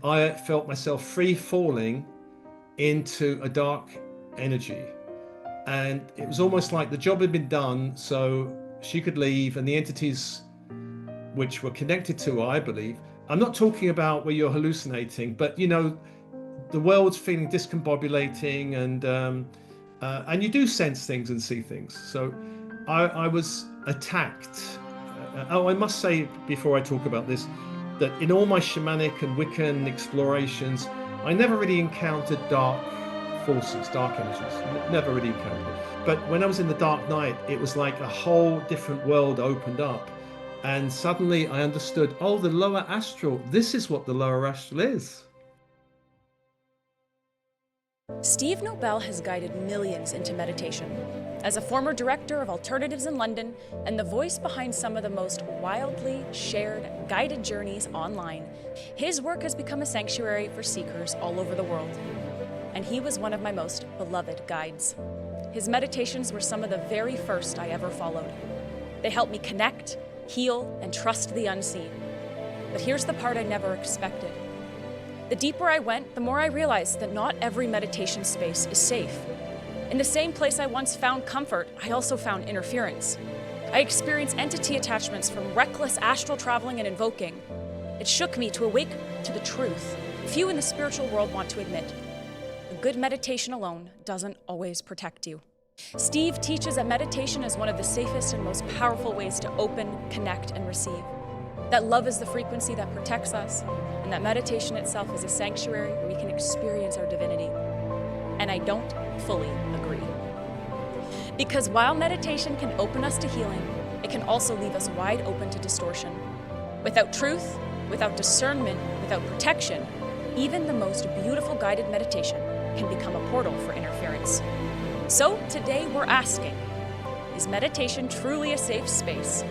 I felt myself free falling into a dark energy. And it was almost like the job had been done, so she could leave, and the entities which were connected to her, I believe. I'm not talking about where you're hallucinating, but the world's feeling discombobulating, and you do sense things and see things. So I was attacked. I must say before I talk about this, that in all my shamanic and Wiccan explorations, I never really encountered dark forces, dark energies. Never really encountered it. But when I was in the dark night, it was like a whole different world opened up. And suddenly I understood, oh, the lower astral, this is what the lower astral is. Steve Nobel has guided millions into meditation. As a former director of alternatives in London and the voice behind some of the most wildly shared guided journeys online, his work has become a sanctuary for seekers all over the world. And he was one of my most beloved guides. His meditations were some of the very first I ever followed. They helped me connect, heal, and trust the unseen. But here's the part I never expected. The deeper I went, the more I realized that not every meditation space is safe. In the same place I once found comfort, I also found interference. I experienced entity attachments from reckless astral traveling and invoking. It shook me to awake to the truth few in the spiritual world want to admit. A good meditation alone doesn't always protect you. Steve teaches that meditation is one of the safest and most powerful ways to open, connect, and receive. That love is the frequency that protects us, and that meditation itself is a sanctuary where we can experience our divinity. And I don't fully agree. Because while meditation can open us to healing, it can also leave us wide open to distortion. Without truth, without discernment, without protection, even the most beautiful guided meditation can become a portal for interference. So today we're asking, is meditation truly a safe space,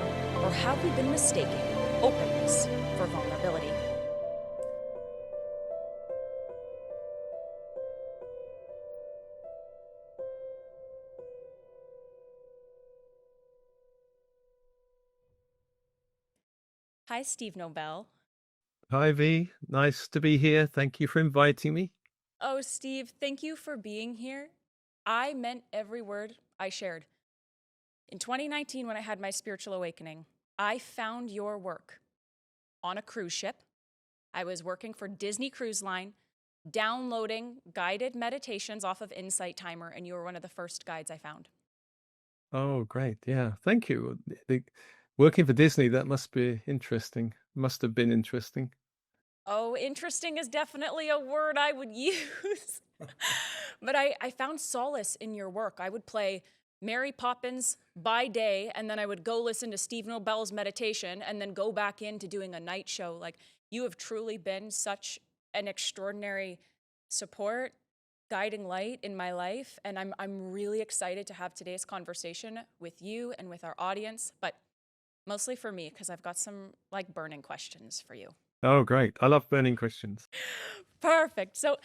or have we been mistaking openness for vulnerability? Hi, Steve Nobel. Hi, V. Nice to be here. Thank you for inviting me. Oh, Steve, thank you for being here. I meant every word I shared. In 2019, when I had my spiritual awakening, I found your work on a cruise ship. I was working for Disney Cruise Line, downloading guided meditations off of Insight Timer, and you were one of the first guides I found. Oh, great. Yeah. Thank you. Working for Disney, that must be interesting. Must have been interesting. Oh, interesting is definitely a word I would use. But I found solace in your work. I would play Mary Poppins by day, and then I would go listen to Steve Nobel's meditation, and then go back into doing a night show. Like, you have truly been such an extraordinary support, guiding light in my life, and I'm really excited to have today's conversation with you and with our audience, but mostly for me, because I've got some like burning questions for you. Oh, great. I love burning questions. Perfect. So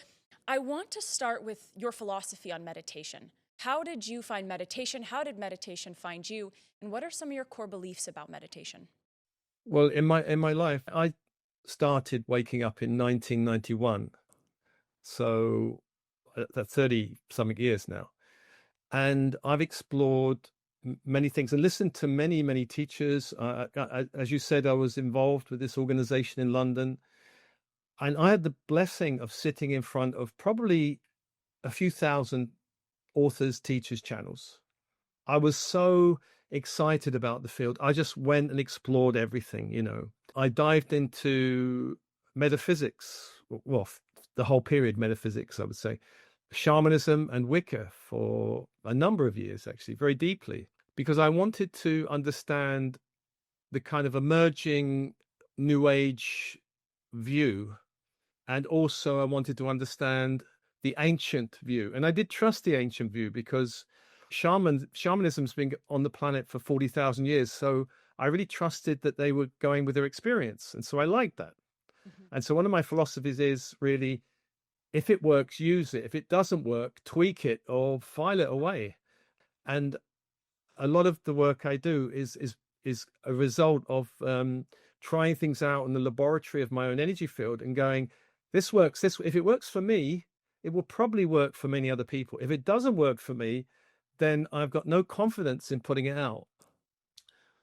I want to start with your philosophy on meditation. How did you find meditation? How did meditation find you? And what are some of your core beliefs about meditation? Well, in my life, I started waking up in 1991. So that's 30 something years now. And I've explored many things and listened to many teachers. As you said, I was involved with this organization in London, and I had the blessing of sitting in front of probably a few thousand authors, teachers, channels. I was so excited about the field. I just went and explored everything. I dived into metaphysics, well, the whole period metaphysics, I would say, shamanism and Wicca for a number of years, actually, very deeply, because I wanted to understand the kind of emerging New Age view. And also I wanted to understand the ancient view. And I did trust the ancient view because shamanism's been on the planet for 40,000 years. So I really trusted that they were going with their experience. And so I liked that. Mm-hmm. And so one of my philosophies is really, if it works, use it. If it doesn't work, tweak it or file it away. And a lot of the work I do is a result of trying things out in the laboratory of my own energy field and going, this works. If it works for me, it will probably work for many other people. If it doesn't work for me, then I've got no confidence in putting it out.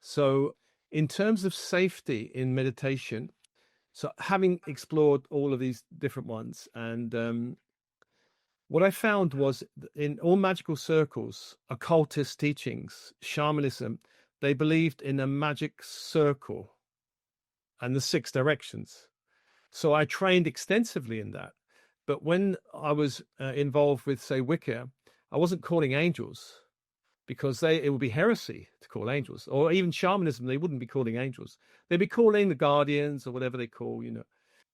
So, in terms of safety in meditation, so having explored all of these different ones, and what I found was in all magical circles, occultist teachings, shamanism, they believed in a magic circle and the 6 directions. So I trained extensively in that. But when I was involved with, say, Wicca, I wasn't calling angels because it would be heresy to call angels, or even shamanism, they wouldn't be calling angels. They'd be calling the guardians or whatever they call,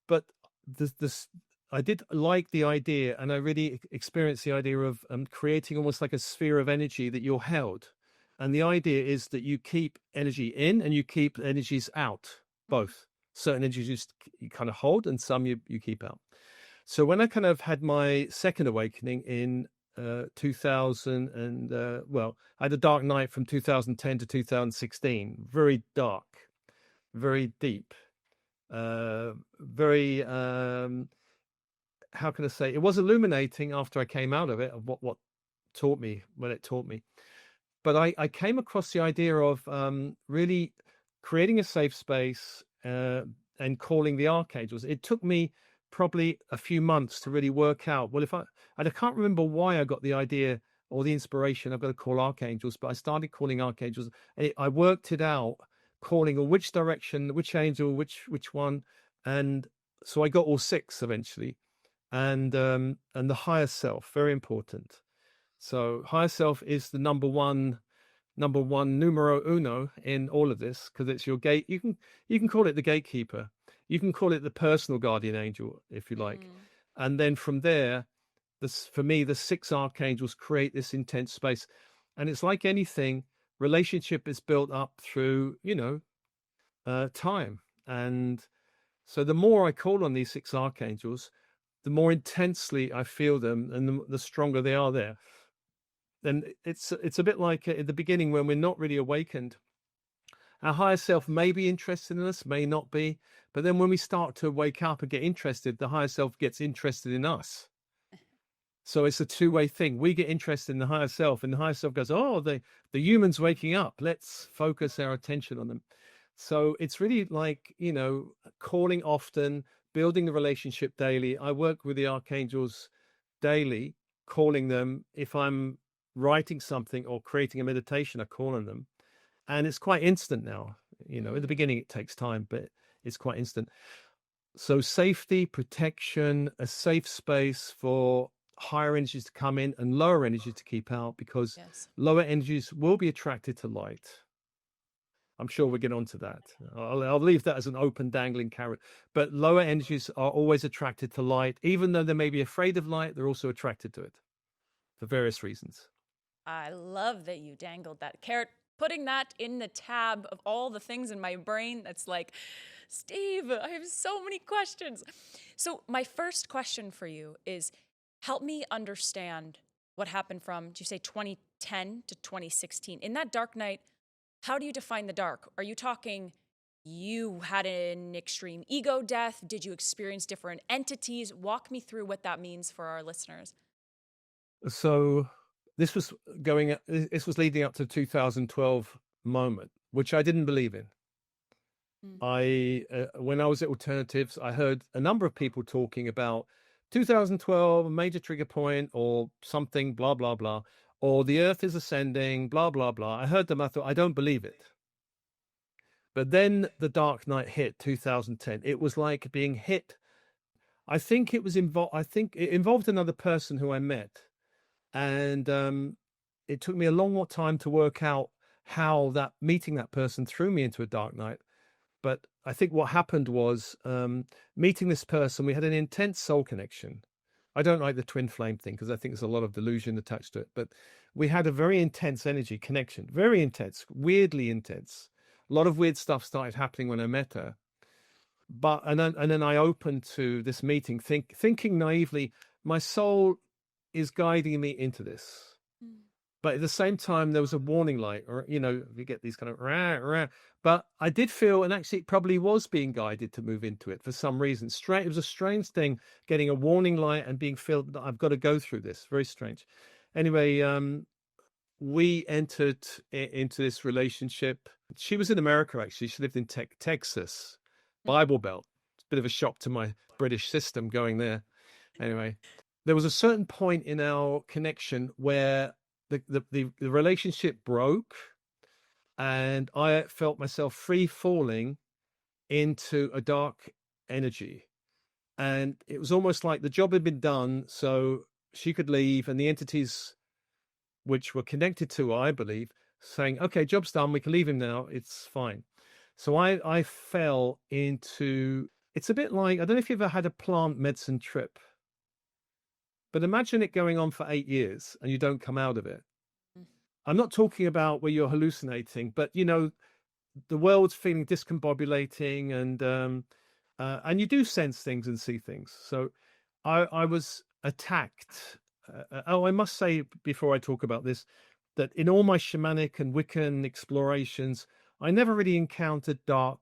But this, I did like the idea, and I really experienced the idea of creating almost like a sphere of energy that you're held. And the idea is that you keep energy in and you keep energies out, both. Certain energies you kind of hold and some you keep out. So when I kind of had my second awakening in 2000, and I had a dark night from 2010 to 2016, very dark, very deep, very how can I say, it was illuminating after I came out of it, of what taught me, what it taught me. But I came across the idea of really creating a safe space and calling the archangels. It took me probably a few months to really work out, well, I can't remember why I got the idea or the inspiration, I've got to call archangels, but I started calling archangels. I worked it out, calling which direction, which angel, which one. And so I got all 6 eventually. And the higher self, very important. So higher self is the number one numero uno in all of this, because it's your gate. You can call it the gatekeeper. You can call it the personal guardian angel, if you like. And then from there, for me, the 6 archangels create this intense space. And it's like anything, relationship is built up through, time. And so the more I call on these 6 archangels, the more intensely I feel them, and the stronger they are there. Then it's a bit like at the beginning when we're not really awakened. Our higher self may be interested in us, may not be, but then when we start to wake up and get interested, the higher self gets interested in us. So it's a two-way thing. We get interested in the higher self, and the higher self goes, "Oh, the human's waking up. Let's focus our attention on them." So it's really like, calling often, building the relationship daily. I work with the archangels daily, calling them. If I'm writing something or creating a meditation, I call on them. And it's quite instant now. In the beginning, it takes time, but it's quite instant. So safety, protection, a safe space for higher energies to come in and lower energies to keep out, because lower energies will be attracted to light. I'm sure we'll get onto that. I'll leave that as an open dangling carrot. But lower energies are always attracted to light. Even though they may be afraid of light, they're also attracted to it for various reasons. I love that you dangled that carrot, putting that in the tab of all the things in my brain that's like, Steve, I have so many questions. So my first question for you is, help me understand what happened from, did you say 2010 to 2016? In that dark night, how do you define the dark? Are you talking you had an extreme ego death? Did you experience different entities? Walk me through what that means for our listeners. So this was leading up to 2012 moment, which I didn't believe in. When I was at Alternatives, I heard a number of people talking about 2012, a major trigger point or something, blah, blah, blah, or the earth is ascending, blah, blah, blah. I heard them. I thought, I don't believe it. But then the dark night hit 2010. It was like being hit. I think it involved another person who I met. And it took me a long time to work out how meeting that person threw me into a dark night. But I think what happened was meeting this person, we had an intense soul connection. I don't like the twin flame thing because I think there's a lot of delusion attached to it. But we had a very intense energy connection, very intense, weirdly intense. A lot of weird stuff started happening when I met her. And then I opened to this meeting, thinking naively, my soul is guiding me into this. but at the same time, there was a warning light, or, you know, you get these kind of rah, rah. But I did feel, and actually it probably was being guided to move into it for some reason. Strange. It was a strange thing getting a warning light and being felt that I've got to go through this. Very strange. Anyway, we entered into this relationship. She was in America, actually. She lived in Texas, Bible Belt. It's a bit of a shock to my British system going there. Anyway, there was a certain point in our connection where the relationship broke, and I felt myself free falling into a dark energy. And it was almost like the job had been done, so she could leave, and the entities which were connected to, I believe, saying, okay, job's done, we can leave him now, it's fine. So I fell into, it's a bit like, I don't know if you've ever had a plant medicine trip, but imagine it going on for 8 years and you don't come out of it. I'm not talking about where you're hallucinating, but, you know, the world's feeling discombobulating, and you do sense things and see things. So I was attacked. I must say before I talk about this, that in all my shamanic and Wiccan explorations, I never really encountered dark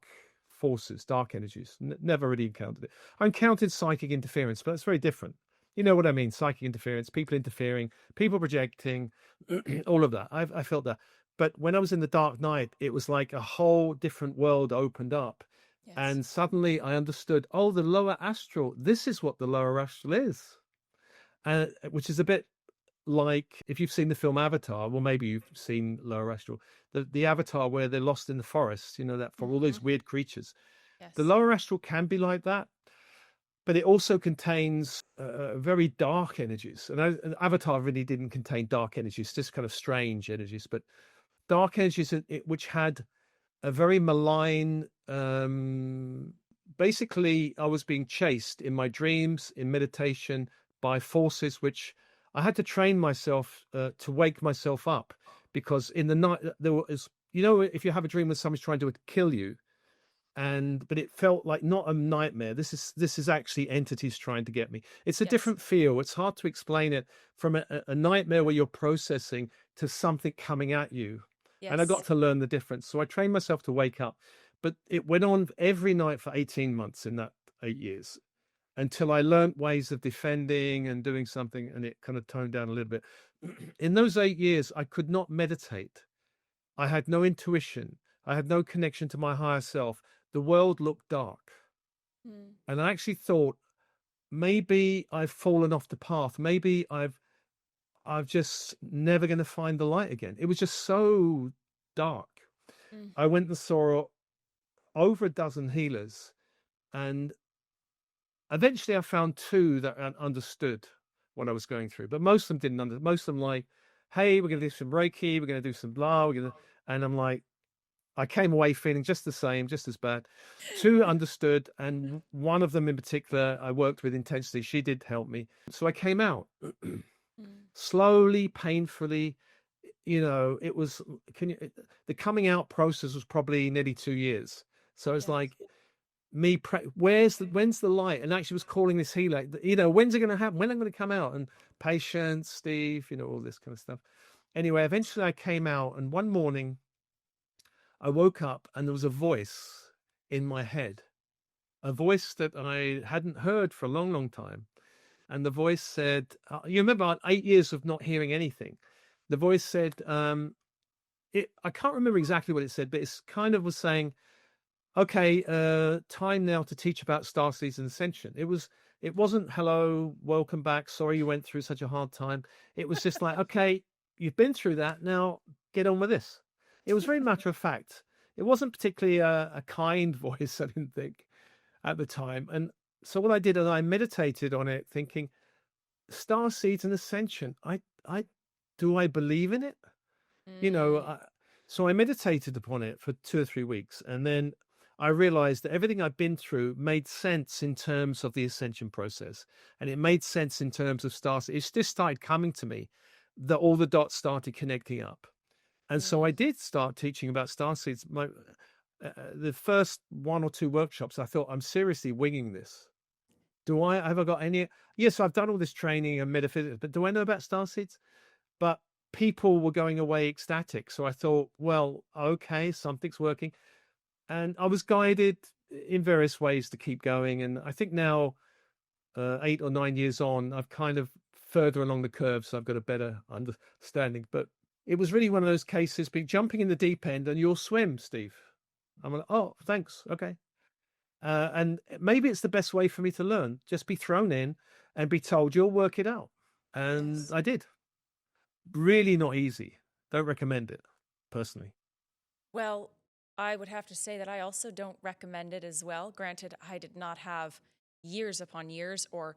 forces, dark energies. Never really encountered it. I encountered psychic interference, but it's very different. You know what I mean? Psychic interference, people interfering, people projecting, all of that. I felt that. But when I was in the dark night, it was like a whole different world opened up. Yes. And suddenly I understood, oh, the lower astral, this is what the lower astral is. Which is a bit like, if you've seen the film Avatar, well, maybe you've seen Lower Astral, the Avatar where they're lost in the forest, you know, that for all those weird creatures. Yes. The Lower Astral can be like that, but it also contains very dark energies. And Avatar really didn't contain dark energies, just kind of strange energies, but dark energies which had a very malign, basically I was being chased in my dreams, in meditation, by forces which I had to train myself to wake myself up, because in the night there was, you know, if you have a dream when someone's trying to kill you, but it felt like not a nightmare. This is actually entities trying to get me. It's a different feel. It's hard to explain it from a nightmare where you're processing to something coming at you. Yes. And I got to learn the difference. So I trained myself to wake up, but it went on every night for 18 months in that 8 years, until I learned ways of defending and doing something, and it kind of toned down a little bit. In those 8 years, I could not meditate. I had no intuition. I had no connection to my higher self. The world looked dark. And I actually thought, maybe I've fallen off the path. Maybe I've just never going to find the light again. It was just so dark. I went and saw over a dozen healers, and eventually I found 2 that understood what I was going through, but most of them didn't understand. Most of them like, hey, we're going to do some Reiki, we're going to do some blah, and I'm like, I came away feeling just the same, just as bad. 2 understood, and one of them in particular I worked with intensely. She did help me. So I came out slowly, painfully. You know, it was, the coming out process was probably nearly 2 years. So it's like, when's the light? And actually was calling this healer, you know, when's it going to happen? When I'm going to come out? And patience, Steve, you know, all this kind of stuff. Anyway, eventually I came out, and one morning I woke up and there was a voice in my head, a voice that I hadn't heard for a long, long time. And the voice said, you remember 8 years of not hearing anything. The voice said, I can't remember exactly what it said, but it's kind of was saying, okay, time now to teach about starseeds and ascension. It wasn't, hello, welcome back, sorry you went through such a hard time. It was just like, okay, you've been through that, now get on with this. It was very matter of fact. It wasn't particularly a kind voice, I didn't think, at the time. And so what I did is I meditated on it, thinking, starseeds and ascension, do I believe in it? You know, so I meditated upon it for 2 or 3 weeks, and then I realized that everything I've been through made sense in terms of the ascension process, and it made sense in terms of stars. It just started coming to me that all the dots started connecting up. And so I did start teaching about starseeds. The first 1 or 2 workshops, I thought, I'm seriously winging this. Have I got any? Yes, I've done all this training and metaphysics, but do I know about starseeds? But people were going away ecstatic. So I thought, well, okay, something's working. And I was guided in various ways to keep going. And I think now, 8 or 9 years on, I've kind of further along the curve, so I've got a better understanding. But it was really one of those cases, being jumping in the deep end and you'll swim, Steve. I'm like, oh, thanks. Okay. And maybe it's the best way for me to learn. Just be thrown in and be told you'll work it out. And Yes. I did. Really not easy. Don't recommend it, personally. Well, I would have to say that I also don't recommend it as well. Granted, I did not have years upon years or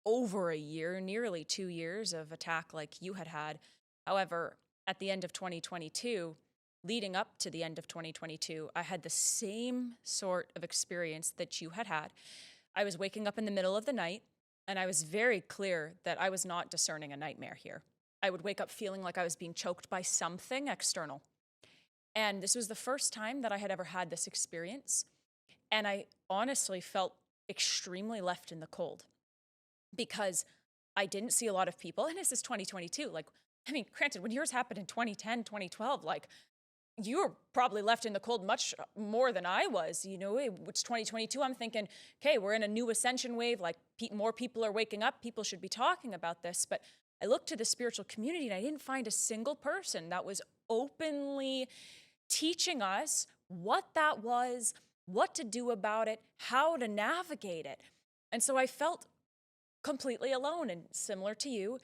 over a year, nearly 2 years of attack like you had had. However, at the end of 2022, leading up to the end of 2022, I had the same sort of experience that you had had. I was waking up in the middle of the night, and I was very clear that I was not discerning a nightmare here. I would wake up feeling like I was being choked by something external. And this was the first time that I had ever had this experience. And I honestly felt extremely left in the cold because I didn't see a lot of people. And this is 2022. Like, I mean, granted, when yours happened in 2010, 2012, like, you were probably left in the cold much more than I was. You know, it's 2022. I'm thinking, okay, we're in a new ascension wave. Like, more people are waking up. People should be talking about this. But I looked to the spiritual community and I didn't find a single person that was openly teaching us what that was, what to do about it, how to navigate it. And so I felt completely alone. And similar to you,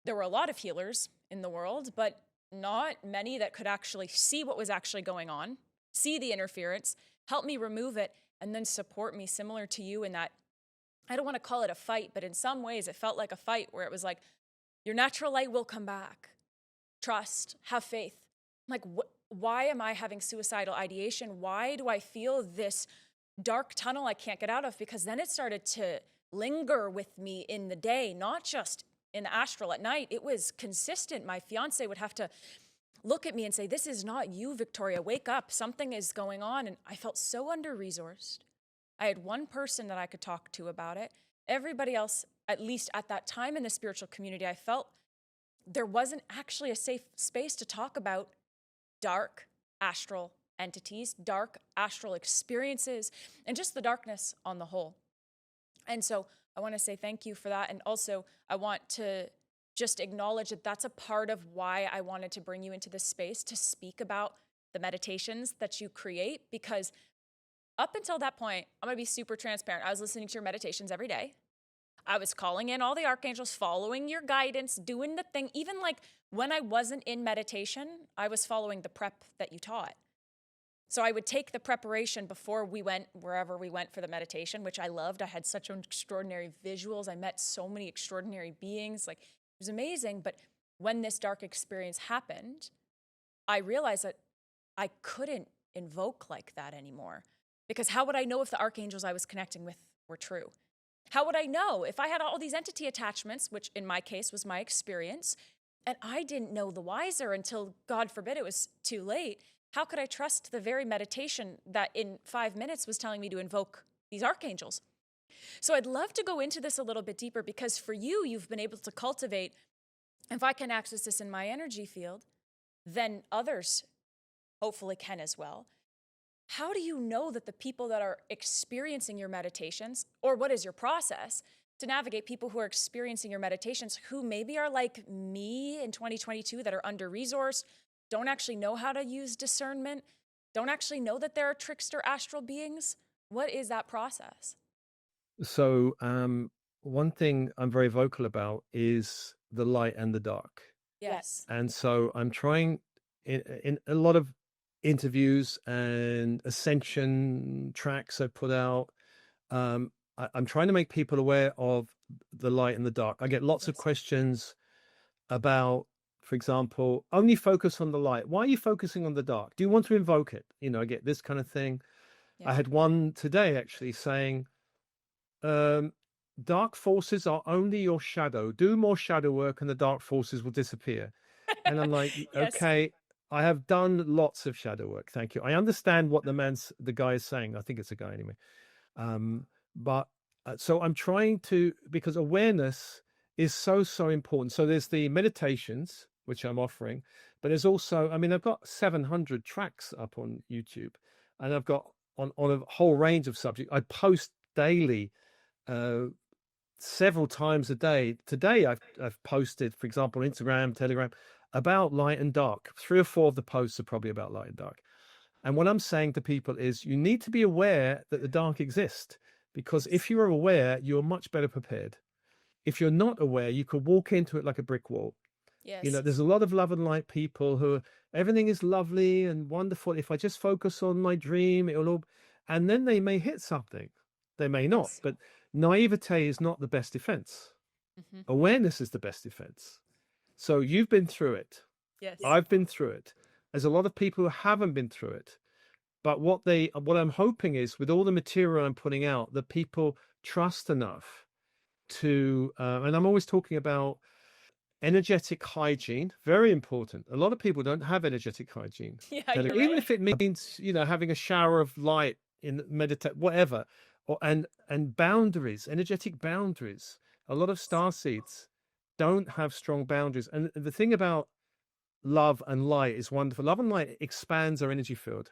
there were a lot of healers in the world, but not many that could actually see what was actually going on, see the interference, help me remove it, and then support me, similar to you in that, I don't want to call it a fight, but in some ways it felt like a fight where it was like, your natural light will come back. Trust, have faith. I'm like, why am I having suicidal ideation? Why do I feel this dark tunnel I can't get out of? Because then it started to linger with me in the day, not just in the astral at night. It was consistent. My fiance would have to look at me and say, this is not you, Victoria. Wake up. Something is going on. And I felt so under-resourced. I had one person that I could talk to about it. Everybody else, at least at that time in the spiritual community, I felt there wasn't actually a safe space to talk about dark astral entities, dark astral experiences, and just the darkness on the whole. And so I want to say thank you for that. And also, I want to just acknowledge that that's a part of why I wanted to bring you into this space to speak about the meditations that you create, because up until that point, I'm going to be super transparent. I was listening to your meditations every day. I was calling in all the archangels, following your guidance, doing the thing. Even like when I wasn't in meditation, I was following the prep that you taught. So I would take the preparation before we went wherever we went for the meditation, which I loved. I had such extraordinary visuals. I met so many extraordinary beings. Like, it was amazing. But when this dark experience happened, I realized that I couldn't invoke like that anymore. Because how would I know if the archangels I was connecting with were true? How would I know if I had all these entity attachments, which in my case was my experience, and I didn't know the wiser until, God forbid, it was too late? How could I trust the very meditation that in 5 minutes was telling me to invoke these archangels? So I'd love to go into this a little bit deeper, because for you, you've been able to cultivate, if I can access this in my energy field, then others hopefully can as well. How do you know that the people that are experiencing your meditations, or what is your process to navigate people who are experiencing your meditations who maybe are like me in 2022 that are under-resourced, don't actually know how to use discernment, don't actually know that there are trickster astral beings? What is that process? So, one thing I'm very vocal about is the light and the dark. Yes. And so I'm trying in a lot of interviews and ascension tracks I put out. I'm trying to make people aware of the light and the dark. I get lots of Yes. questions about, for example, only focus on the light. Why are you focusing on the dark? Do you want to invoke it? I get this kind of thing. Yeah. I had one today actually saying, dark forces are only your shadow. Do more shadow work and the dark forces will disappear. And I'm like, Yes. okay, I have done lots of shadow work. Thank you. I understand what the guy is saying. I think it's a guy anyway. But so I'm trying to, because awareness is so, so important. So there's the meditations, which I'm offering. But there's also, I mean, I've got 700 tracks up on YouTube, and I've got on a whole range of subjects. I post daily, several times a day. Today, I've posted, for example, Instagram, Telegram, about light and dark. 3 or 4 of the posts are probably about light and dark. And what I'm saying to people is you need to be aware that the dark exists, because if you're aware, you're much better prepared. If you're not aware, you could walk into it like a brick wall. Yes. There's a lot of love and light people who everything is lovely and wonderful. If I just focus on my dream, it'll all, and then they may hit something. They may not, Yes. but naivete is not the best defense. Awareness is the best defense. So you've been through it. Yes. I've been through it. There's a lot of people who haven't been through it. But what I'm hoping is, with all the material I'm putting out, that people trust enough to, and I'm always talking about energetic hygiene, very important. A lot of people don't have energetic hygiene. Yeah, Even if it means, having a shower of light in meditate, whatever, and boundaries, energetic boundaries. A lot of starseeds don't have strong boundaries. And the thing about love and light is wonderful. Love and light expands our energy field,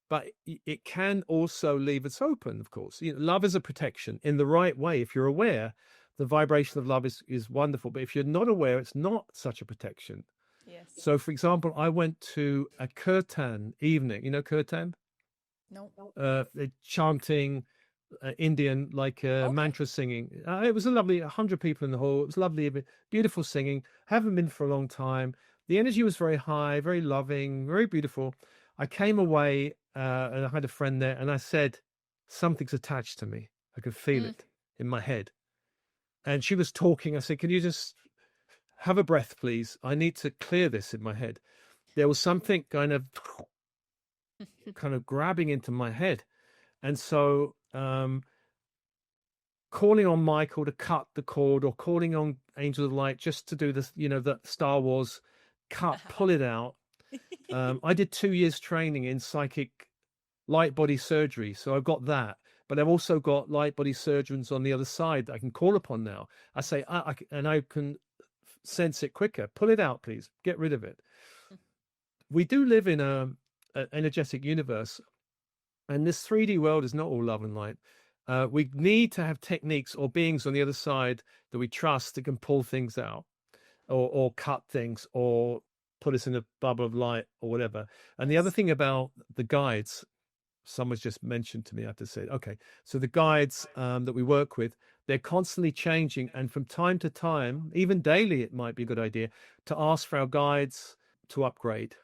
but it can also leave us open, of course. Love is a protection in the right way. If you're aware, the vibration of love is wonderful. But if you're not aware, it's not such a protection. Yes. So, for example, I went to a kirtan evening. You know kirtan? No. They're chanting Indian, like mantra singing. It was a lovely 100 people in the hall. It was lovely, beautiful singing. Haven't been for a long time. The energy was very high, very loving, very beautiful. I came away and I had a friend there, and I said, something's attached to me. I could feel it in my head. And she was talking. I said, can you just have a breath, please? I need to clear this in my head. There was something kind of grabbing into my head. And so calling on Michael to cut the cord, or calling on Angel of Light just to do this, the Star Wars pull it out. I did 2 years training in psychic light body surgery. So I've got that, but I've also got light body surgeons on the other side that I can call upon now. I say, and I can sense it quicker. Pull it out, please. Get rid of it. We do live in an energetic universe, and this 3D world is not all love and light. We need to have techniques or beings on the other side that we trust that can pull things out, or cut things, or put us in a bubble of light, or whatever. And the other thing about the guides, someone's just mentioned to me, I have to say, okay, so the guides that we work with, they're constantly changing. And from time to time, even daily, it might be a good idea to ask for our guides to upgrade.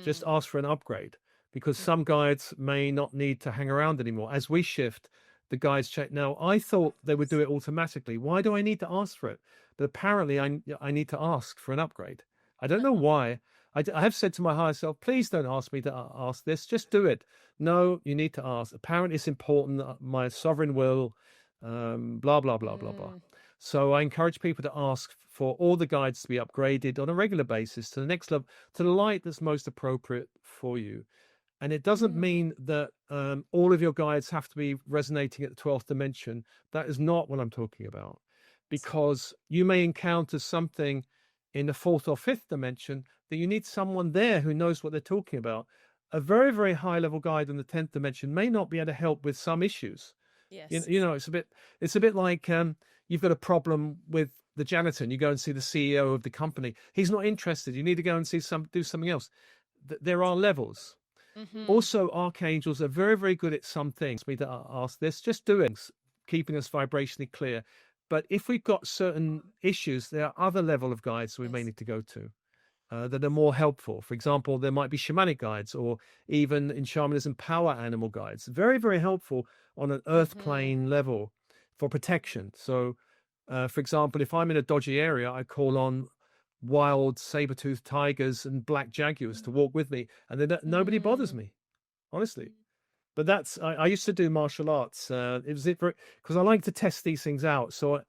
Just ask for an upgrade, because some guides may not need to hang around anymore. As we shift, the guides check. Now, I thought they would do it automatically. Why do I need to ask for it? But apparently I need to ask for an upgrade. I don't know why. I have said to my higher self, please don't ask me to ask this. Just do it. No, you need to ask. Apparently it's important, my sovereign will, blah, blah, blah, blah, blah. So I encourage people to ask for all the guides to be upgraded on a regular basis to the next level, to the light that's most appropriate for you. And it doesn't mean that all of your guides have to be resonating at the 12th dimension. That is not what I'm talking about, because you may encounter something in the 4th or 5th dimension that you need someone there who knows what they're talking about. A very, very high level guide in the 10th dimension may not be able to help with some issues. Yes. It's a bit like you've got a problem with the janitor and you go and see the CEO of the company. He's not interested. You need to go and do something else. There are levels. Also, archangels are very, very good at some things. Me to ask this, just doing, keeping us vibrationally clear. But if we've got certain issues, there are other level of guides we may need to go to that are more helpful. For example, there might be shamanic guides, or even in shamanism, power animal guides. Very, very helpful on an earth plane level for protection. So, for example, if I'm in a dodgy area, I call on wild saber-toothed tigers and black jaguars to walk with me, and then nobody bothers me, honestly. But I used to do martial arts. Because I like to test these things out. So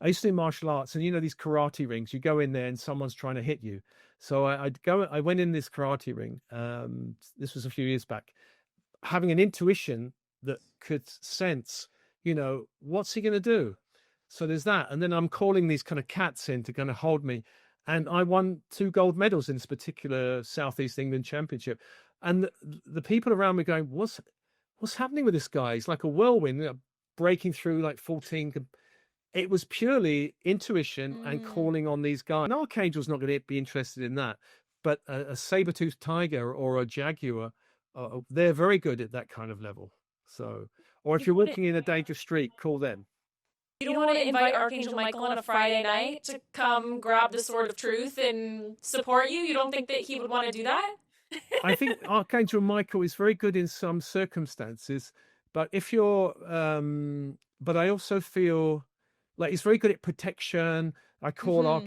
I used to do martial arts, and these karate rings, you go in there and someone's trying to hit you. So I went in this karate ring. This was a few years back, having an intuition that could sense, what's he going to do? So there's that. And then I'm calling these kind of cats in to kind of hold me. And I won 2 gold medals in this particular Southeast England Championship. And the people around me going, what's happening with this guy? He's like a whirlwind, breaking through like 14. It was purely intuition and calling on these guys. An archangel's not going to be interested in that, but a saber-toothed tiger or a jaguar, they're very good at that kind of level. So, or if you're walking in a dangerous street, call them. You don't want to invite Archangel Michael on a Friday night to come grab the sword of truth and support you? You don't think that he would want to do that? I think Archangel Michael is very good in some circumstances, but if you're, but I also feel like he's very good at protection. I call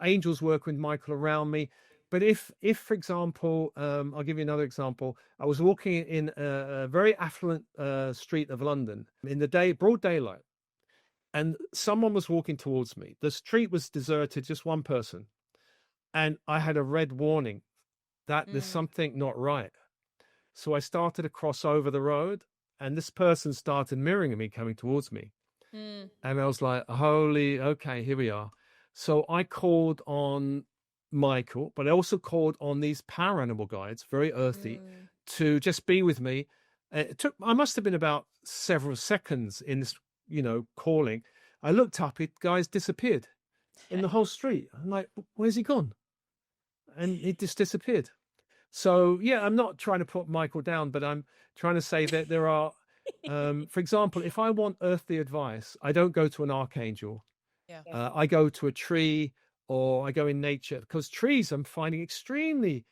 angels work with Michael around me. But if for example, I'll give you another example. I was walking in a very affluent street of London in the broad daylight, and someone was walking towards me. The street was deserted, just one person. And I had a red warning that there's something not right. So I started to cross over the road, and this person started mirroring me coming towards me. And I was like, okay, here we are. So I called on Michael, but I also called on these power animal guides, very earthy, to just be with me. I must have been about several seconds in this, calling. I looked up, guys disappeared in the whole street. I'm like, where's he gone? And he just disappeared. So yeah, I'm not trying to put Michael down, but I'm trying to say that there are, for example, if I want earthly advice, I don't go to an archangel. Yeah. I go to a tree, or I go in nature, because trees I'm finding extremely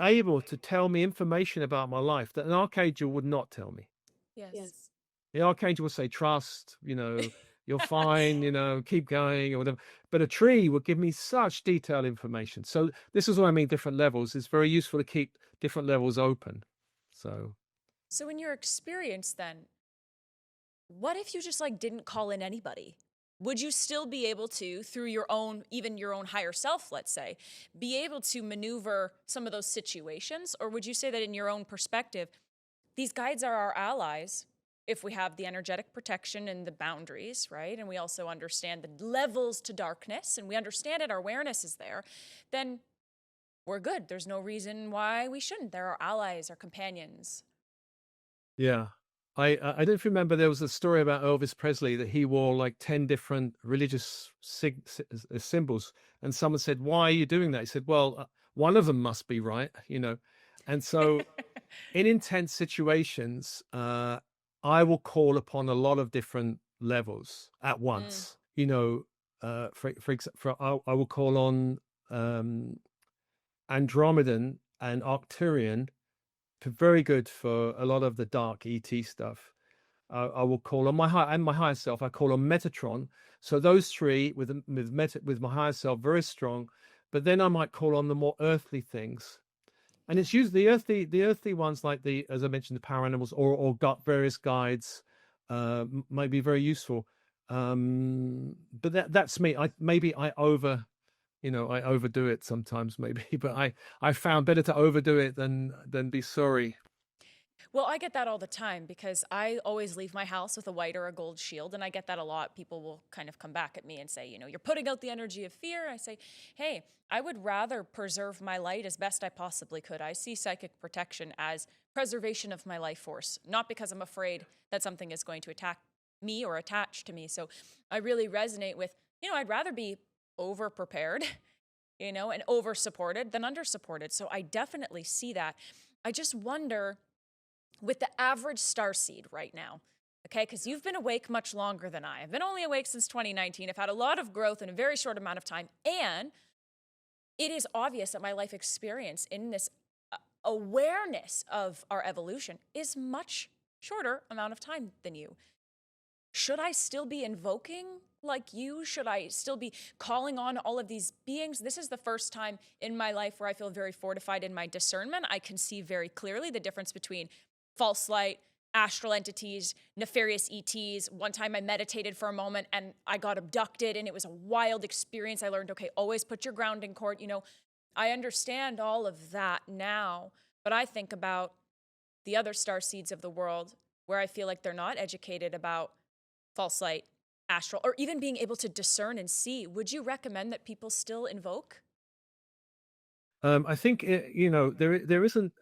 able to tell me information about my life that an archangel would not tell me. Yes. The archangel will say, trust, you're fine, keep going or whatever. But a tree will give me such detailed information. So this is what I mean, different levels. It's very useful to keep different levels open. So in your experience then, what if you just didn't call in anybody? Would you still be able to, through your own higher self, let's say, be able to maneuver some of those situations? Or would you say that in your own perspective, these guides are our allies if we have the energetic protection and the boundaries, right? And we also understand the levels to darkness, and we understand it, our awareness is there, then we're good. There's no reason why we shouldn't. They're our allies, our companions. yeah. I don't remember, there was a story about Elvis Presley that he wore 10 different religious symbols. And someone said, why are you doing that? He said, well, one of them must be right, And so in intense situations, I will call upon a lot of different levels at once. I will call on Andromedan and Arcturian, very good for a lot of the dark ET stuff. I will call on my higher self. I call on Metatron. So those three with my higher self, very strong. But then I might call on the more earthly things, and it's usually the earthly ones, like as I mentioned, the power animals or various guides, might be very useful. But that's me. I overdo it sometimes, maybe, but I found better to overdo it than be sorry. Well, I get that all the time because I always leave my house with a white or a gold shield, and I get that a lot. People will kind of come back at me and say, you're putting out the energy of fear. I say, hey, I would rather preserve my light as best I possibly could. I see psychic protection as preservation of my life force, not because I'm afraid that something is going to attack me or attach to me. So I really resonate with, I'd rather be over-prepared, and over-supported than under-supported. So I definitely see that. I just wonder, with the average starseed right now, okay, because you've been awake much longer than I. I've been only awake since 2019. I've had a lot of growth in a very short amount of time. And it is obvious that my life experience in this awareness of our evolution is much shorter amount of time than you. Should I still be invoking like you? Should I still be calling on all of these beings? This is the first time in my life where I feel very fortified in my discernment. I can see very clearly the difference between false light, astral entities, nefarious ETs. One time I meditated for a moment and I got abducted, and it was a wild experience. I learned, okay, always put your ground in court. I understand all of that now, but I think about the other starseeds of the world where I feel like they're not educated about false light, astral, or even being able to discern and see. Would you recommend that people still invoke? I think there isn't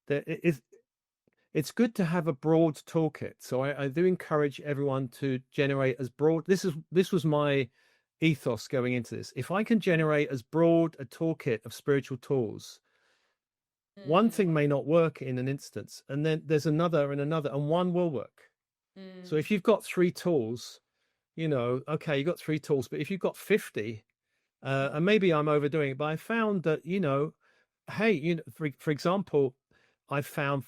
there is it's good to have a broad toolkit. So I do encourage everyone to generate as broad. This was my ethos going into this. If I can generate as broad a toolkit of spiritual tools, one thing may not work in an instance, and then there's another and another, and one will work. So if you've got 3 tools, okay, you got 3 tools, but if you've got 50, and maybe I'm overdoing it, but I found that, hey, for example, I found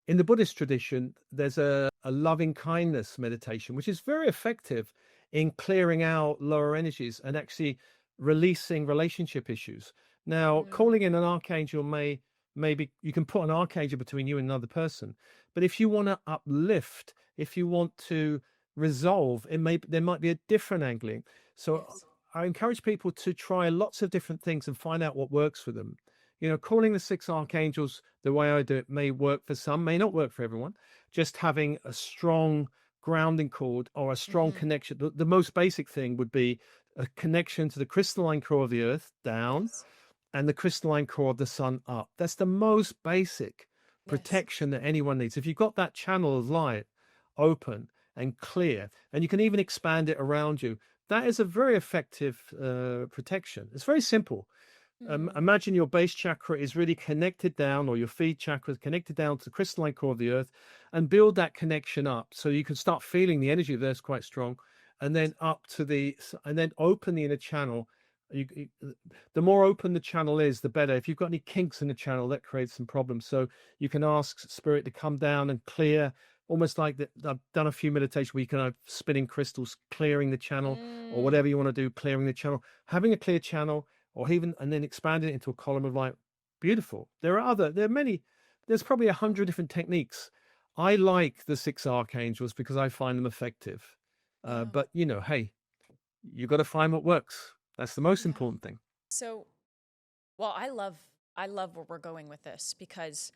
in the Buddhist tradition, there's a loving kindness meditation, which is very effective in clearing out lower energies and actually releasing relationship issues. Now, calling in an archangel maybe you can put an archangel between you and another person, but if you want to uplift, if you want to resolve, there might be a different angling. So Yes. I encourage people to try lots of different things and find out what works for them. Calling the 6 archangels the way I do it may work for some, may not work for everyone. Just having a strong grounding cord or a strong connection. The most basic thing would be a connection to the crystalline core of the earth down Yes. and the crystalline core of the sun up. That's the most basic Yes. protection that anyone needs. If you've got that channel of light open and clear, and you can even expand it around you, that is a very effective protection. It's very simple. Imagine your base chakra is really connected down, or your feet chakra is connected down to the crystalline core of the earth, and build that connection up so you can start feeling the energy of the earth quite strong, and then and then open the inner channel. The more open the channel is, the better. If you've got any kinks in the channel, that creates some problems. So you can ask spirit to come down and clear, almost like that. I've done a few meditations where you can have spinning crystals, clearing the channel, or whatever you want to do, clearing the channel, having a clear channel, or even, and then expanding it into a column of light. Beautiful. There are many, there's probably 100 different techniques. I like the 6 archangels because I find them effective. But hey, you got to find what works. That's the most important thing. So, well, I love where we're going with this, because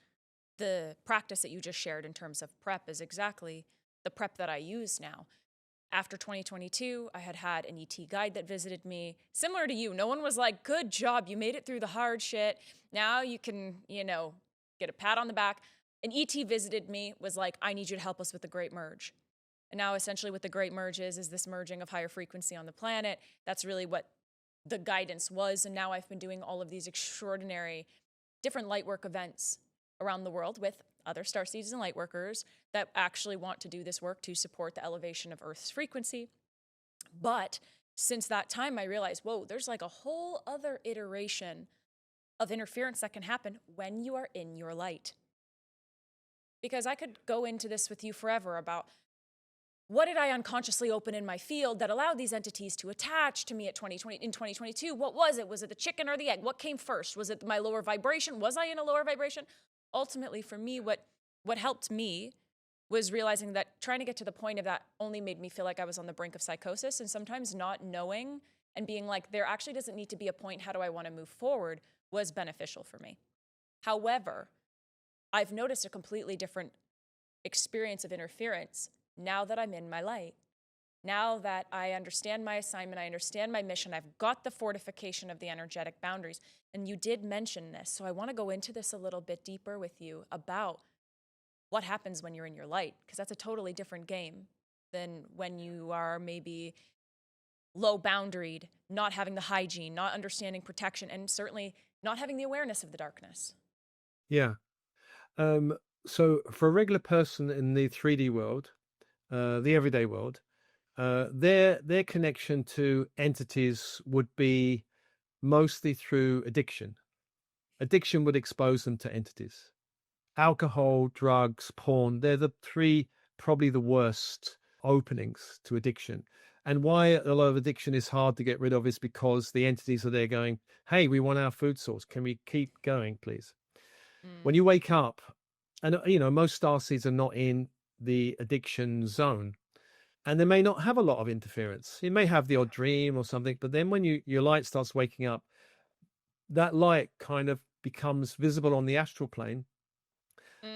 the practice that you just shared in terms of prep is exactly the prep that I use now. After 2022, I had an ET guide that visited me. Similar to you, no one was like, good job, you made it through the hard shit. Now you can, get a pat on the back. An ET visited me, was like, I need you to help us with the Great Merge. And now essentially what the Great Merge is this merging of higher frequency on the planet. That's really what the guidance was. And now I've been doing all of these extraordinary different lightwork events around the world with other starseeds and lightworkers that actually want to do this work to support the elevation of Earth's frequency. But since that time, I realized, whoa, there's like a whole other iteration of interference that can happen when you are in your light. Because I could go into this with you forever about what did I unconsciously open in my field that allowed these entities to attach to me in 2022? What was it? Was it the chicken or the egg? What came first? Was it my lower vibration? Was I in a lower vibration? Ultimately, for me, what helped me was realizing that trying to get to the point of that only made me feel like I was on the brink of psychosis, and sometimes not knowing and being like, there actually doesn't need to be a point, how do I want to move forward, was beneficial for me. However, I've noticed a completely different experience of interference now that I'm in my light. Now that I understand my assignment, I understand my mission, I've got the fortification of the energetic boundaries. And you did mention this, so I want to go into this a little bit deeper with you about what happens when you're in your light, because that's a totally different game than when you are maybe low boundaried, not having the hygiene, not understanding protection, and certainly not having the awareness of the darkness. Yeah. So for a regular person in the 3D world, the everyday world, their connection to entities would be mostly through addiction. Addiction would expose them to entities. Alcohol, drugs, porn, they're the 3 probably the worst openings to addiction. And why a lot of addiction is hard to get rid of is because the entities are there going, hey, we want our food source. Can we keep going, please? When you wake up, and most starseeds are not in the addiction zone, and they may not have a lot of interference. You may have the odd dream or something, but then when your light starts waking up, that light kind of becomes visible on the astral plane.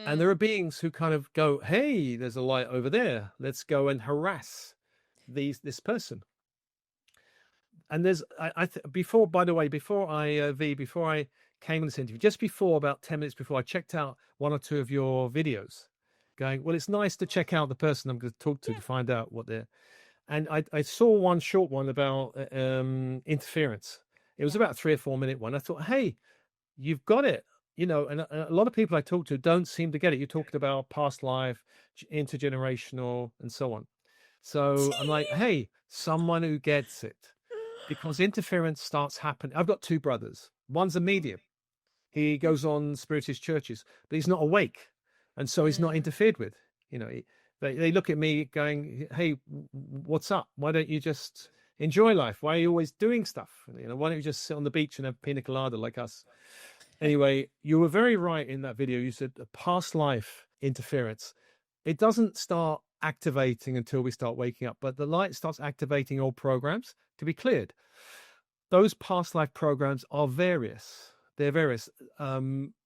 And there are beings who kind of go, hey, there's a light over there. Let's go and harass this person. And there's, before, by the way, before I came on this interview, just before, about 10 minutes before, I checked out one or two of your videos going, well, it's nice to check out the person I'm going to talk to find out what they're, and I saw one short one about interference. It was about a 3 or 4 minute one. I thought, hey, you've got it, and a lot of people I talk to don't seem to get it. You're talking about past life, intergenerational, and so on. So I'm like, hey, someone who gets it, because interference starts happening. I've got two brothers. One's a medium. He goes on spiritist churches, but he's not awake. And so he's not interfered with. They look at me going, hey, what's up? Why don't you just enjoy life? Why are you always doing stuff? Why don't you just sit on the beach and have pina colada like us? Anyway, you were very right in that video. You said past life interference. It doesn't start activating until we start waking up, but the light starts activating old programs to be cleared. Those past life programs are various. They're various.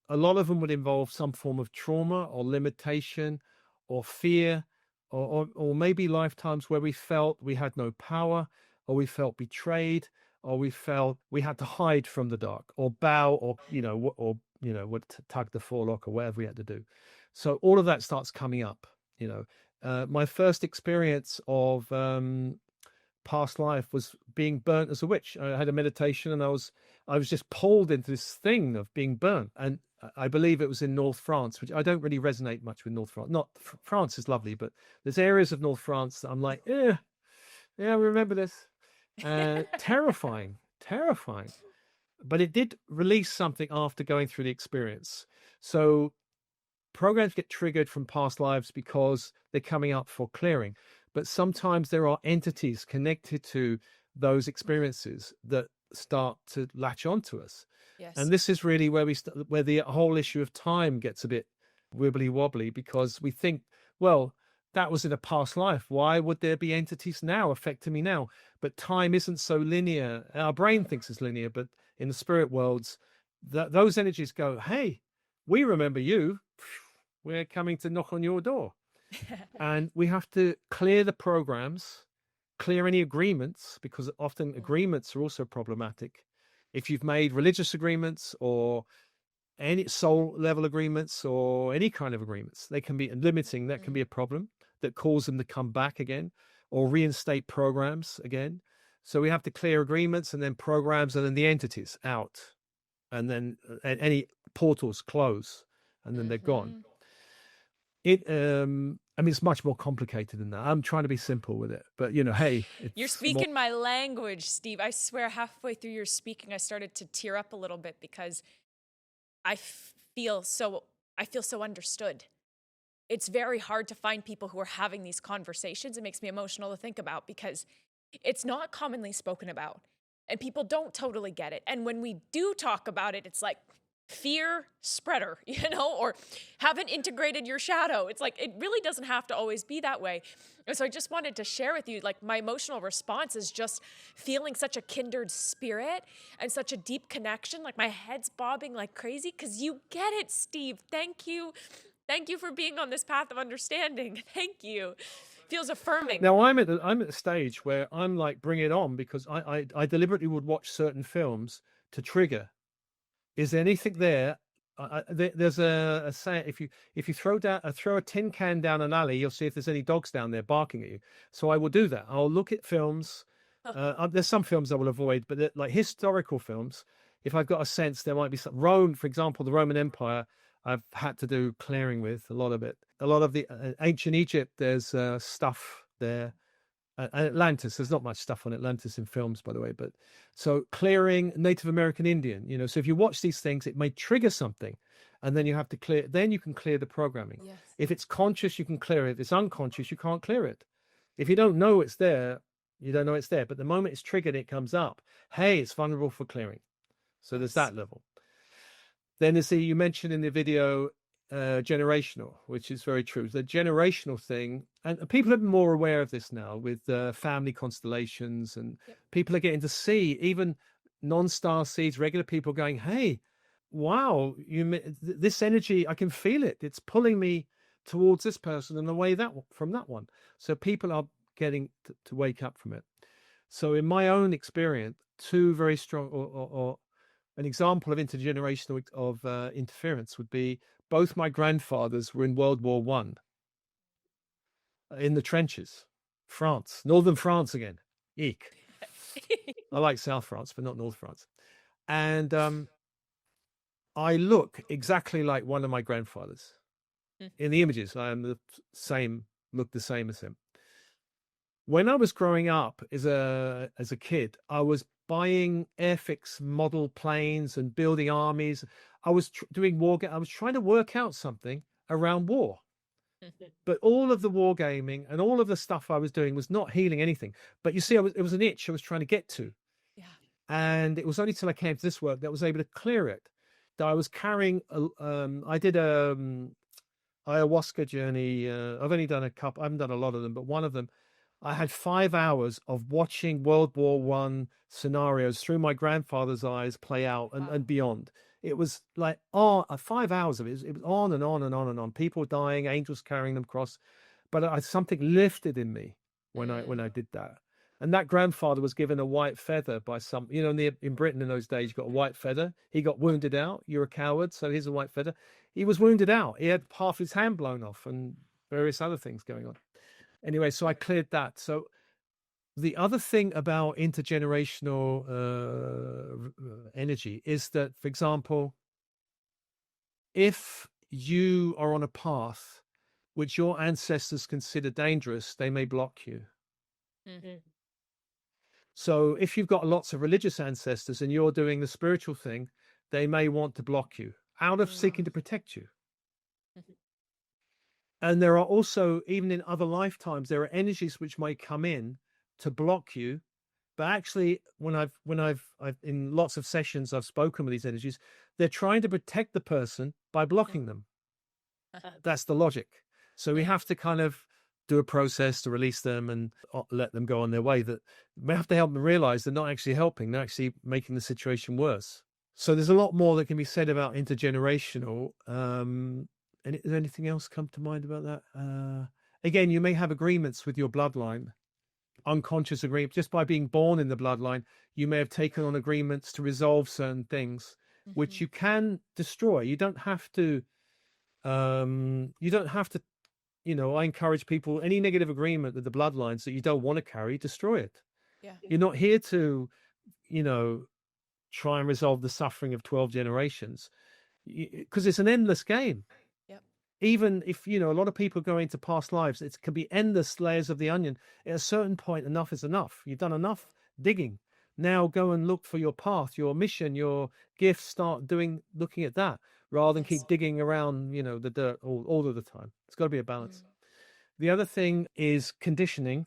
A lot of them would involve some form of trauma or limitation or fear, or maybe lifetimes where we felt we had no power, or we felt betrayed, or we felt we had to hide from the dark, or bow, or tug the forelock, or whatever we had to do. So all of that starts coming up. My first experience of past life was being burnt as a witch. I had a meditation, and I was just pulled into this thing of being burnt, and I believe it was in North France, which I don't really resonate much with North France. Not France is lovely, but there's areas of North France that I'm like, yeah, I remember this. Terrifying. But it did release something after going through the experience. So programs get triggered from past lives because they're coming up for clearing. But sometimes there are entities connected to those experiences that start to latch onto us. Yes. And this is really where where the whole issue of time gets a bit wibbly wobbly, because we think, well, that was in a past life. Why would there be entities now affecting me now? But time isn't so linear. Our brain thinks it's linear, but in the spirit worlds, those energies go, hey, we remember you. We're coming to knock on your door. And we have to clear the programs, clear any agreements, because often agreements are also problematic. If you've made religious agreements or any soul level agreements or any kind of agreements, they can be limiting. That can be a problem that cause them to come back again or reinstate programs again. So we have to clear agreements, and then programs, and then the entities out, and then any portals close, and then they're gone. It's much more complicated than that. I'm trying to be simple with it, but hey, you're speaking my language, Steve. I swear, halfway through your speaking, I started to tear up a little bit, because I feel so understood. It's very hard to find people who are having these conversations. It makes me emotional to think about, because it's not commonly spoken about, and people don't totally get it. And when we do talk about it, it's like fear spreader, or haven't integrated your shadow. It's like, it really doesn't have to always be that way. And so I just wanted to share with you, like, my emotional response is just feeling such a kindred spirit and such a deep connection. Like, my head's bobbing like crazy, because you get it, Steve. Thank you. Thank you for being on this path of understanding. Thank you. Feels affirming. Now I'm at the stage where I'm like, bring it on, because I deliberately would watch certain films to trigger. Is there anything there? There's a saying: if you throw a tin can down an alley, you'll see if there's any dogs down there barking at you. So I will do that. I'll look at films. There's some films I will avoid, but like historical films, if I've got a sense there might be some. Rome, for example, the Roman Empire, I've had to do clearing with a lot of it. A lot of the ancient Egypt, there's stuff there. Atlantis, there's not much stuff on Atlantis in films, by the way, but so clearing Native American Indian, so if you watch these things, it may trigger something, and then you have to clear, then you can clear the programming. Yes. If it's conscious, you can clear it. If it's unconscious, you can't clear it. If you don't know it's there, you don't know it's there, but the moment it's triggered, it comes up. Hey, it's vulnerable for clearing. So there's that level. Then there's you mentioned in the video, generational, which is very true. The generational thing, and people are more aware of this now with family constellations, and people are getting to see even non-star seeds, regular people going, hey, wow, this energy, I can feel it. It's pulling me towards this person and away from that one. So people are getting to wake up from it. So in my own experience, two very strong, or an example of intergenerational interference would be both my grandfathers were in World War One in the trenches, France, northern France again. Eek. I like South France, but not North France. And I look exactly like one of my grandfathers in the images. I am the same, look the same as him. When I was growing up as a kid, I was buying Airfix model planes and building armies. I was doing war. I was trying to work out something around war. But all of the wargaming and all of the stuff I was doing was not healing anything. But you see, it was an itch I was trying to get to. Yeah. And it was only till I came to this work that I was able to clear it. That I was carrying, I did a ayahuasca journey. I've only done a couple, I haven't done a lot of them, but one of them, I had 5 hours of watching World War One scenarios through my grandfather's eyes play out and beyond. It was like 5 hours of it. It was on and on and on and on. People dying, angels carrying them across. But something lifted in me when I did that. And that grandfather was given a white feather by some, in Britain in those days, you got a white feather. He got wounded out. You're a coward, so here's a white feather. He was wounded out. He had half his hand blown off and various other things going on. Anyway, so I cleared that. So the other thing about intergenerational energy is that, for example, if you are on a path which your ancestors consider dangerous, they may block you. Mm-hmm. So if you've got lots of religious ancestors and you're doing the spiritual thing, they may want to block you out of seeking to protect you. Mm-hmm. And there are also, even in other lifetimes, there are energies which may come in to block you. But actually, when I've in lots of sessions, I've spoken with these energies, they're trying to protect the person by blocking them. That's the logic. So we have to kind of do a process to release them and let them go on their way. That we have to help them realize they're not actually helping, they're actually making the situation worse. So there's a lot more that can be said about intergenerational. Does anything else come to mind about that? Again, you may have agreements with your bloodline, unconscious agreement. Just by being born in the bloodline, you may have taken on agreements to resolve certain things, which you can destroy. You don't have to. I encourage people, any negative agreement with the bloodlines that you don't want to carry, destroy it. Yeah. You're not here to, try and resolve the suffering of 12 generations, because it's an endless game. Yep. Even if, a lot of people go into past lives, it can be endless layers of the onion. At a certain point, enough is enough. You've done enough digging. Now go and look for your path, your mission, your gifts. Start looking at that rather than keep digging around, the dirt all of the time. It's got to be a balance. The other thing is conditioning,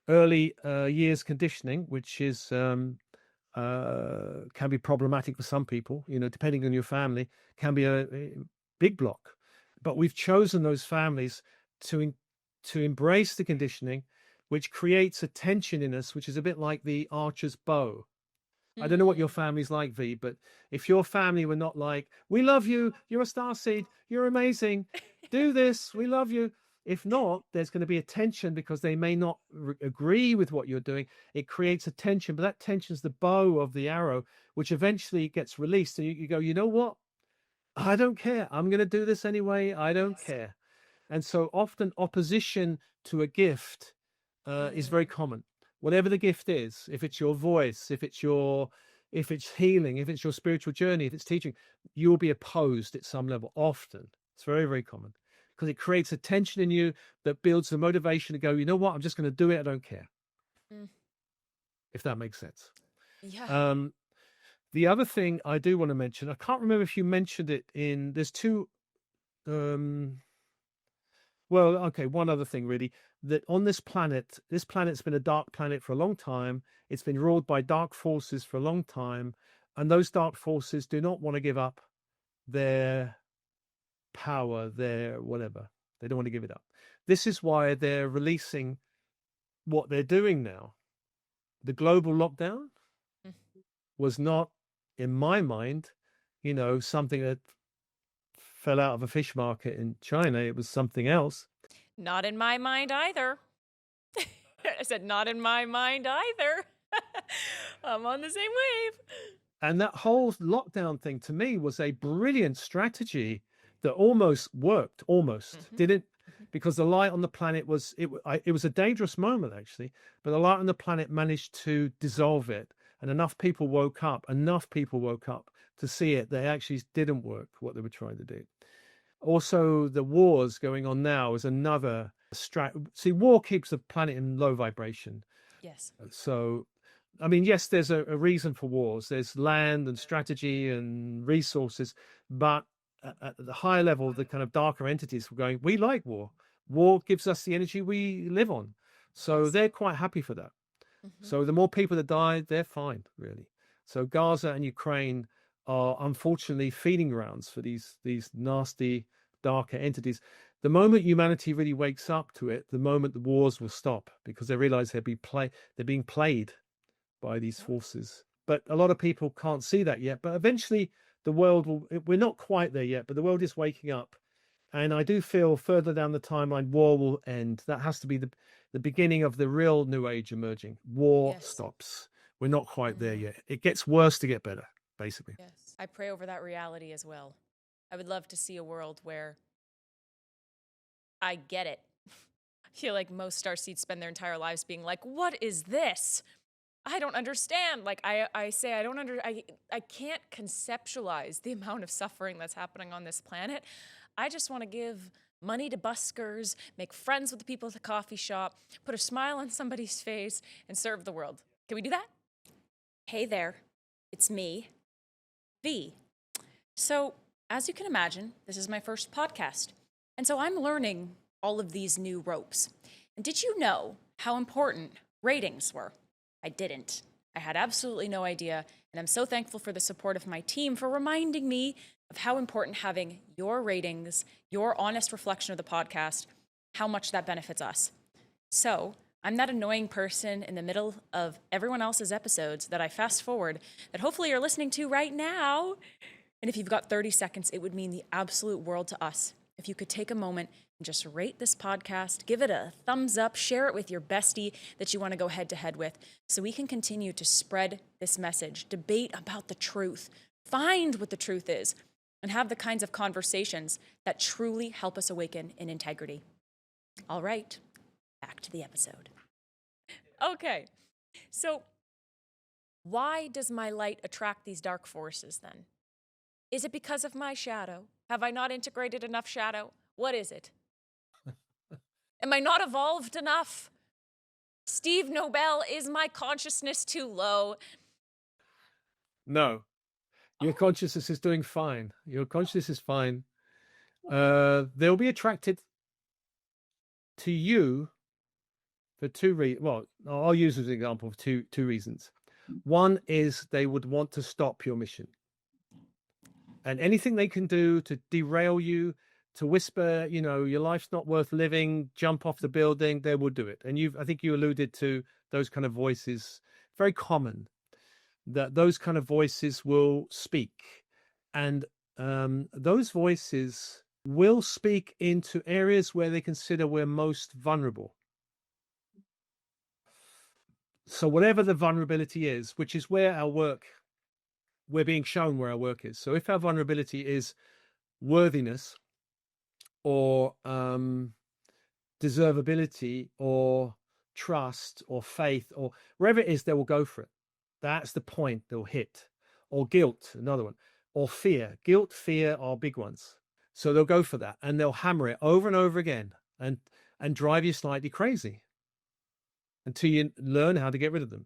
early years conditioning, which is can be problematic for some people, depending on your family, can be a big block. But we've chosen those families to embrace the conditioning, which creates a tension in us, which is a bit like the archer's bow. I don't know what your family's like, V, but if your family were not like, we love you, you're a starseed, you're amazing, do this, we love you. If not, there's going to be a tension because they may not agree with what you're doing. It creates a tension, but that tension is the bow of the arrow, which eventually gets released. And you go, you know what? I don't care. I'm going to do this anyway. I don't care. And so often opposition to a gift is very common. Whatever the gift is, if it's your voice, if it's healing, if it's your spiritual journey, if it's teaching, you will be opposed at some level. Often, it's very, very common because it creates a tension in you that builds the motivation to go, you know what, I'm just going to do it. I don't care. If that makes sense. Yeah. The other thing I do want to mention, I can't remember if you mentioned it there's two, one other thing really, that on this planet's been a dark planet for a long time. It's been ruled by dark forces for a long time. And those dark forces do not want to give up their power, their whatever. They don't want to give it up. This is why they're releasing what they're doing now. The global lockdown was not, in my mind, something that fell out of a fish market in China. It was something else. Not in my mind either. I said, not in my mind either. I'm on the same wave. And that whole lockdown thing to me was a brilliant strategy that almost worked, didn't, because the light on the planet was, it was a dangerous moment actually, but the light on the planet managed to dissolve it. And enough people woke up to see it. They actually didn't work what they were trying to do. Also, the wars going on now is another see, war keeps the planet in low vibration. Yes. So, I mean, yes, there's a reason for wars. There's land and strategy and resources, but at the higher level, the kind of darker entities were going, we like war. War gives us the energy we live on. So they're quite happy for that. So the more people that die, they're fine, really. So Gaza and Ukraine are unfortunately feeding grounds for these nasty, darker entities. The moment humanity really wakes up to it, the moment the wars will stop, because they realize they're being played by these forces. But a lot of people can't see that yet. But eventually the world will, we're not quite there yet, but the world is waking up. And I do feel further down the timeline, war will end. That has to be the beginning of the real new age emerging. War stops. We're not quite there yet. It gets worse to get better, basically. Yes. I pray over that reality as well. I would love to see a world where I get it. I feel like most starseeds spend their entire lives being like, what is this? I don't understand. Like I say, I can't conceptualize the amount of suffering that's happening on this planet. I just want to give money to buskers, make friends with the people at the coffee shop, put a smile on somebody's face, and serve the world. Can we do that? Hey there, it's me, V. So, as you can imagine, this is my first podcast. And so I'm learning all of these new ropes. And did you know how important ratings were? I didn't. I had absolutely no idea. And I'm so thankful for the support of my team for reminding me of how important having your ratings, your honest reflection of the podcast, how much that benefits us. So I'm that annoying person in the middle of everyone else's episodes that I fast forward that hopefully you're listening to right now. And if you've got 30 seconds, it would mean the absolute world to us if you could take a moment and just rate this podcast, give it a thumbs up, share it with your bestie that you want to go head to head with, so we can continue to spread this message, debate about the truth, find what the truth is, and have the kinds of conversations that truly help us awaken in integrity. All right, back to the episode. Okay, so why does my light attract these dark forces then? Is it because of my shadow? Have I not integrated enough shadow? What is it? Am I not evolved enough? Steve Nobel, is my consciousness too low? No. Your consciousness is doing fine. Your consciousness is fine. They'll be attracted to you for two reasons. Well, I'll use as an example of two reasons. One is they would want to stop your mission. And anything they can do to derail you, to whisper, you know, your life's not worth living, jump off the building, they will do it. And I think you alluded to those kind of voices, very common, that those kind of voices will speak. And those voices will speak into areas where they consider we're most vulnerable. So whatever the vulnerability is, which is where our work, we're being shown where our work is. So if our vulnerability is worthiness or deservability or trust or faith or wherever it is, they will go for it. That's the point they'll hit. Or guilt, another one. Or fear. Guilt, fear are big ones. So they'll go for that and they'll hammer it over and over again and drive you slightly crazy until you learn how to get rid of them.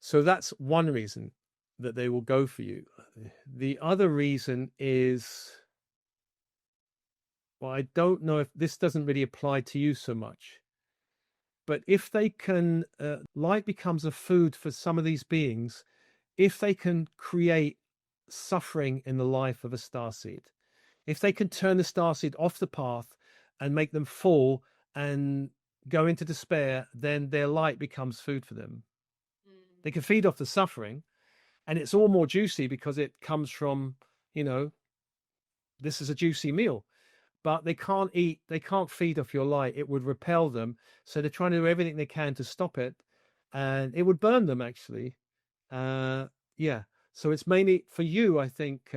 So that's one reason that they will go for you. The other reason is, well, I don't know if this doesn't really apply to you so much, but if they can, light becomes a food for some of these beings, if they can create suffering in the life of a starseed, if they can turn the starseed off the path and make them fall and go into despair, then their light becomes food for them. They can feed off the suffering, and it's all more juicy because it comes from, you know, this is a juicy meal. But they can't feed off your light. It would repel them. So they're trying to do everything they can to stop it. and it would burn them actually. Yeah. So it's mainly for you, I think.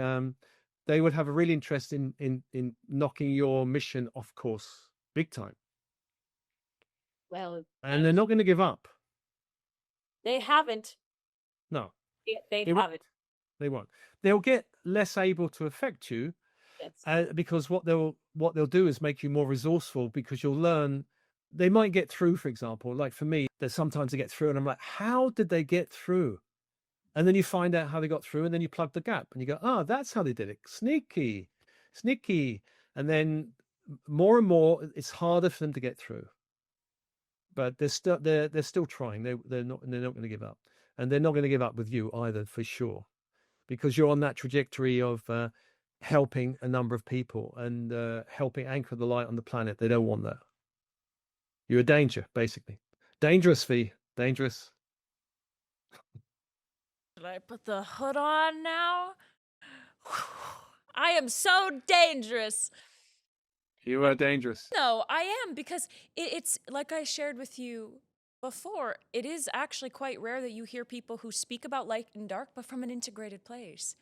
They would have a real interest in knocking your mission off course big time, Well, and they're not going to give up. they haven't. No, They they won't. haven't. They won't. They'll get less able to affect you, because what they'll do is make you more resourceful, because you'll learn. They might get through, for example. Like for me, there's sometimes they get through, and I'm like, how did they get through? And then you find out how they got through, and then you plug the gap, and you go, oh, that's how they did it. Sneaky, sneaky. And then more and more, it's harder for them to get through. But they're still trying. They're not going to give up, and they're not going to give up with you either, for sure, because you're on that trajectory of helping a number of people and helping anchor the light on the planet. They don't want that. You're a danger, basically. Dangerous, V. Dangerous. Should I put the hood on now? I am so dangerous. You are dangerous. No, I am, because it's like I shared with you before. It is actually quite rare that you hear people who speak about light and dark, but from an integrated place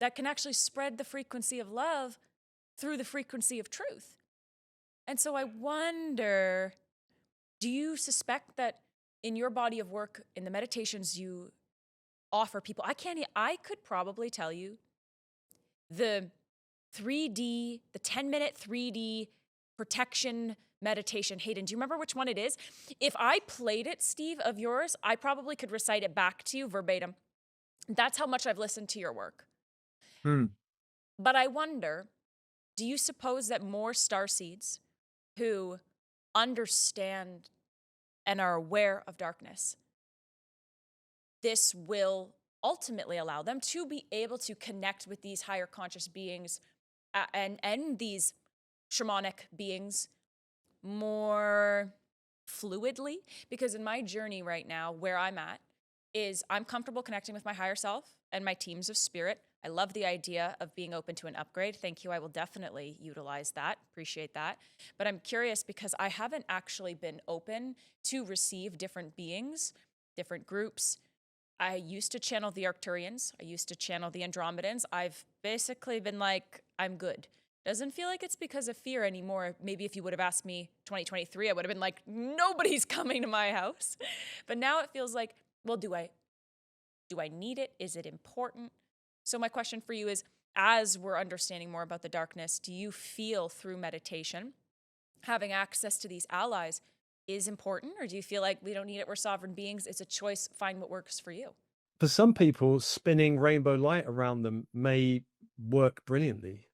that can actually spread the frequency of love through the frequency of truth. And so I wonder, do you suspect that in your body of work, in the meditations you offer people, I could probably tell you the 10-minute 3D protection meditation. Hayden, do you remember which one it is? If I played it, Steve, of yours, I probably could recite it back to you verbatim. That's how much I've listened to your work. But I wonder, do you suppose that more starseeds who understand and are aware of darkness, this will ultimately allow them to be able to connect with these higher conscious beings and these shamanic beings more fluidly? Because in my journey right now, where I'm at is I'm comfortable connecting with my higher self and my teams of spirit. I love the idea of being open to an upgrade. Thank you. I will definitely utilize that. Appreciate that. But I'm curious because I haven't actually been open to receive different beings, different groups. I used to channel the Arcturians. I used to channel the Andromedans. I've basically been like, I'm good. Doesn't feel like it's because of fear anymore. Maybe if you would have asked me 2023, I would have been like, nobody's coming to my house. But now it feels like, well, do I need it? Is it important? So my question for you is, as we're understanding more about the darkness, do you feel through meditation, having access to these allies is important? Or do you feel like we don't need it? We're sovereign beings. It's a choice. Find what works for you. For some people, spinning rainbow light around them may work brilliantly.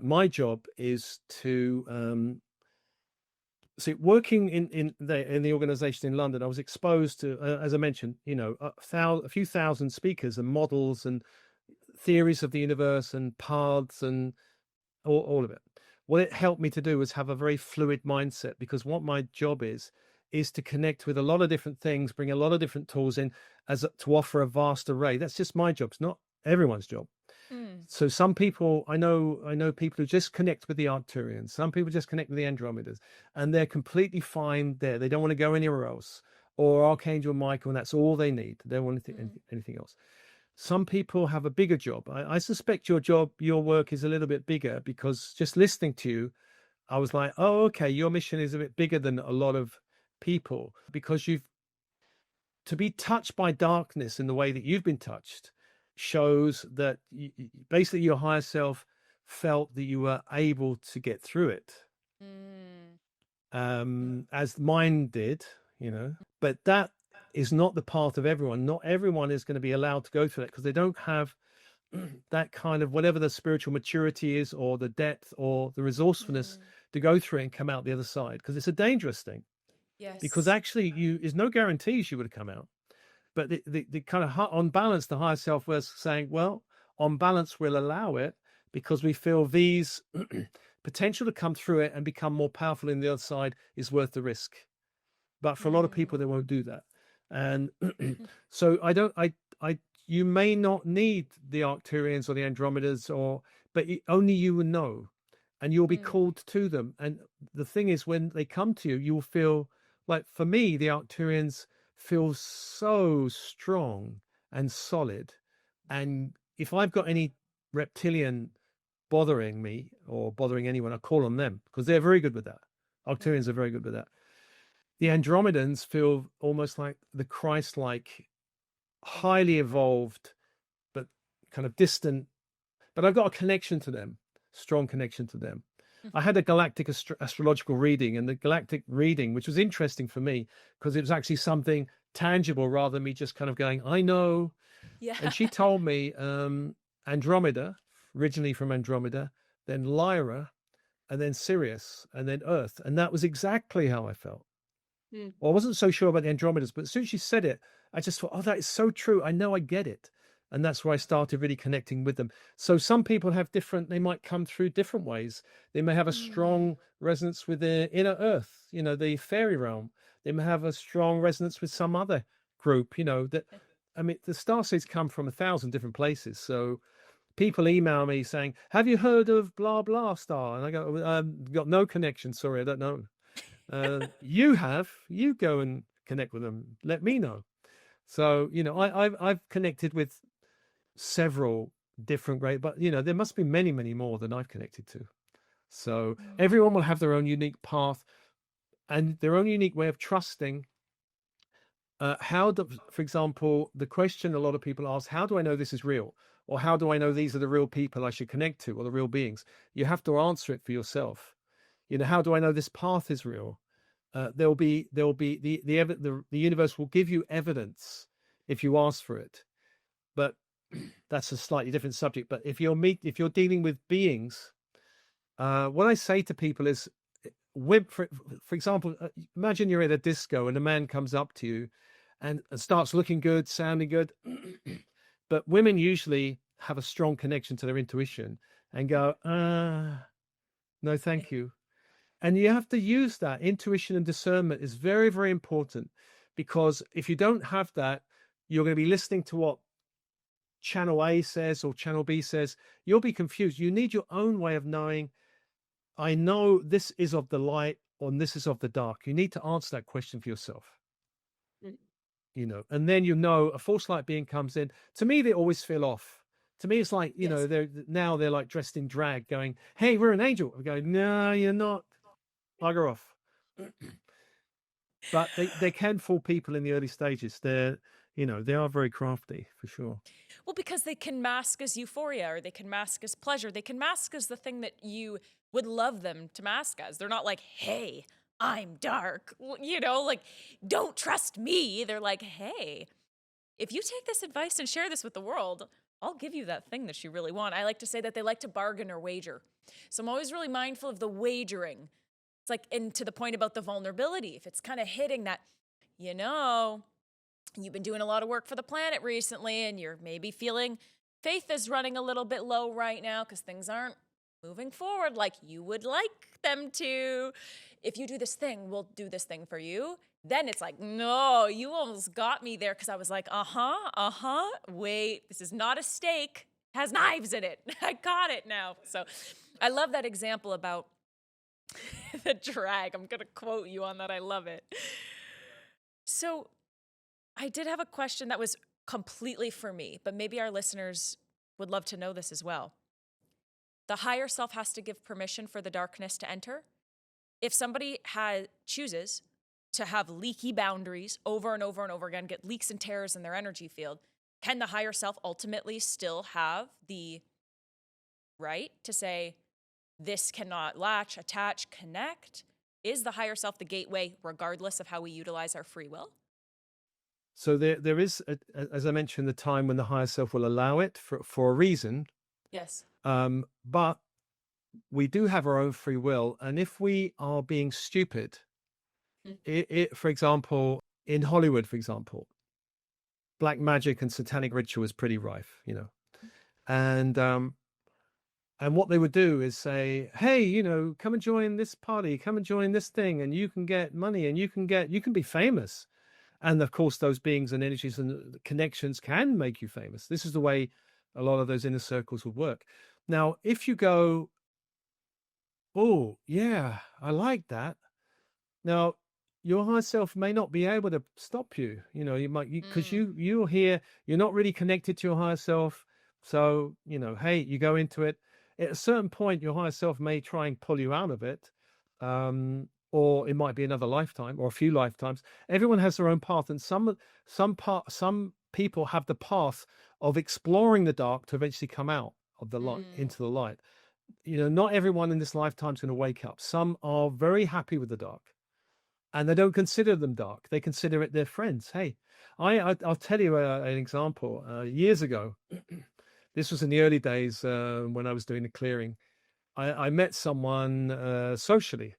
My job is to see, working in the organization in London, I was exposed to, as I mentioned, a few thousand speakers and models and theories of the universe and paths and all of it. What it helped me to do was have a very fluid mindset, because what my job is to connect with a lot of different things, bring a lot of different tools in to offer a vast array. That's just my job. It's not everyone's job. So some people, I know people who just connect with the Arcturians. Some people just connect with the Andromedas, and they're completely fine there. They don't want to go anywhere else, or Archangel Michael, and that's all they need. They don't want anything else. Some people have a bigger job. I suspect your work is a little bit bigger, because just listening to you, I was like, oh, okay, your mission is a bit bigger than a lot of people, because to be touched by darkness in the way that you've been touched shows that basically your higher self felt that you were able to get through it, as mine did, but that is not the path of everyone. Not everyone is going to be allowed to go through that, because they don't have that kind of, whatever the spiritual maturity is, or the depth or the resourcefulness to go through it and come out the other side, because it's a dangerous thing. Yes. Because actually there's no guarantees you would have come out. But the kind of, on balance, the higher self was saying, well, on balance, we'll allow it, because we feel these potential to come through it and become more powerful in the other side is worth the risk. But for a lot of people, they won't do that. And so you may not need the Arcturians or the Andromedas, but only you will know, and you'll be called to them. And the thing is, when they come to you, you will feel like for me, the Arcturians feel so strong and solid. And if I've got any reptilian bothering me or bothering anyone, I call on them because they're very good with that. Arcturians are very good with that. The Andromedans feel almost like the Christ-like, highly evolved, but kind of distant. But I've got a connection to them, strong connection to them. I had a galactic astrological reading, and the galactic reading, which was interesting for me because it was actually something tangible rather than me just kind of going, I know. Yeah. And she told me Andromeda, originally from Andromeda, then Lyra, and then Sirius, and then Earth. And that was exactly how I felt. Well, I wasn't so sure about the Andromedas, but as soon as she said it, I just thought, oh, that is so true. I know I get it. And that's where I started really connecting with them. So some people have different, they might come through different ways. They may have a strong resonance with the inner earth, you know, the fairy realm. They may have a strong resonance with some other group, you know, that, I mean, the starseeds come from 1,000 different places. So people email me saying, have you heard of blah, blah star? And I go, got no connection. Sorry, I don't know. You go and connect with them. Let me know. So, you know, I've connected with several different great, but you know, there must be many, many more than I've connected to. So everyone will have their own unique path and their own unique way of trusting. For example, the question a lot of people ask, how do I know this is real? Or how do I know these are the real people I should connect to or the real beings? You have to answer it for yourself. You know, how do I know this path is real? There'll be the universe will give you evidence if you ask for it, but that's a slightly different subject. But if you're dealing with beings, what I say to people is, for example, imagine you're at a disco and a man comes up to you and starts looking good, sounding good, but women usually have a strong connection to their intuition and go, no, thank you. And you have to use that. Intuition and discernment is very, very important, because if you don't have that, you're going to be listening to what channel A says or channel B says. You'll be confused. You need your own way of knowing, I know this is of the light or this is of the dark. You need to answer that question for yourself. You know, and then, you know, a false light being comes in. To me, they always feel off. To me, it's like, you know, they're like dressed in drag going, hey, we're an angel. I go, no, you're not. Bugger off. But they can fool people in the early stages. They're, you know, they are very crafty for sure. Well, because they can mask as euphoria, or they can mask as pleasure. They can mask as the thing that you would love them to mask as. They're not like, hey, I'm dark, you know, like, don't trust me. They're like, hey, if you take this advice and share this with the world, I'll give you that thing that you really want. I like to say that they like to bargain or wager. So I'm always really mindful of the wagering. It's like, and to the point about the vulnerability, if it's kind of hitting that, you know, you've been doing a lot of work for the planet recently and you're maybe feeling faith is running a little bit low right now because things aren't moving forward like you would like them to. If you do this thing, we'll do this thing for you. Then it's like, no, you almost got me there, because I was like, wait, this is not a steak, it has knives in it. I got it now. So I love that example about the drag. I'm going to quote you on that. I love it. So I did have a question that was completely for me, but maybe our listeners would love to know this as well. The higher self has to give permission for the darkness to enter. If somebody chooses to have leaky boundaries over and over and over again, get leaks and tears in their energy field, can the higher self ultimately still have the right to say, this cannot latch, attach, connect? Is the higher self the gateway, regardless of how we utilize our free will? So there is, as I mentioned, the time when the higher self will allow it for a reason. Yes. But we do have our own free will. And if we are being stupid, for example, in Hollywood, for example, black magic and satanic ritual is pretty rife, you know. And what they would do is say, hey, you know, come and join this party, come and join this thing, and you can get money and you can be famous. And of course, those beings and energies and connections can make you famous. This is the way a lot of those inner circles would work. Now, if you go, oh, yeah, I like that. Now, your higher self may not be able to stop you. You know, you might, because you're here, you're not really connected to your higher self. So, you know, hey, you go into it. At a certain point, your higher self may try and pull you out of it. Or it might be another lifetime or a few lifetimes. Everyone has their own path, and some people have the path of exploring the dark to eventually come out of the light into the light. You know, not everyone in this lifetime is going to wake up. Some are very happy with the dark, and they don't consider them dark. They consider it their friends. Hey, I'll tell you an example. Years ago, this was in the early days when I was doing the clearing. I met someone socially,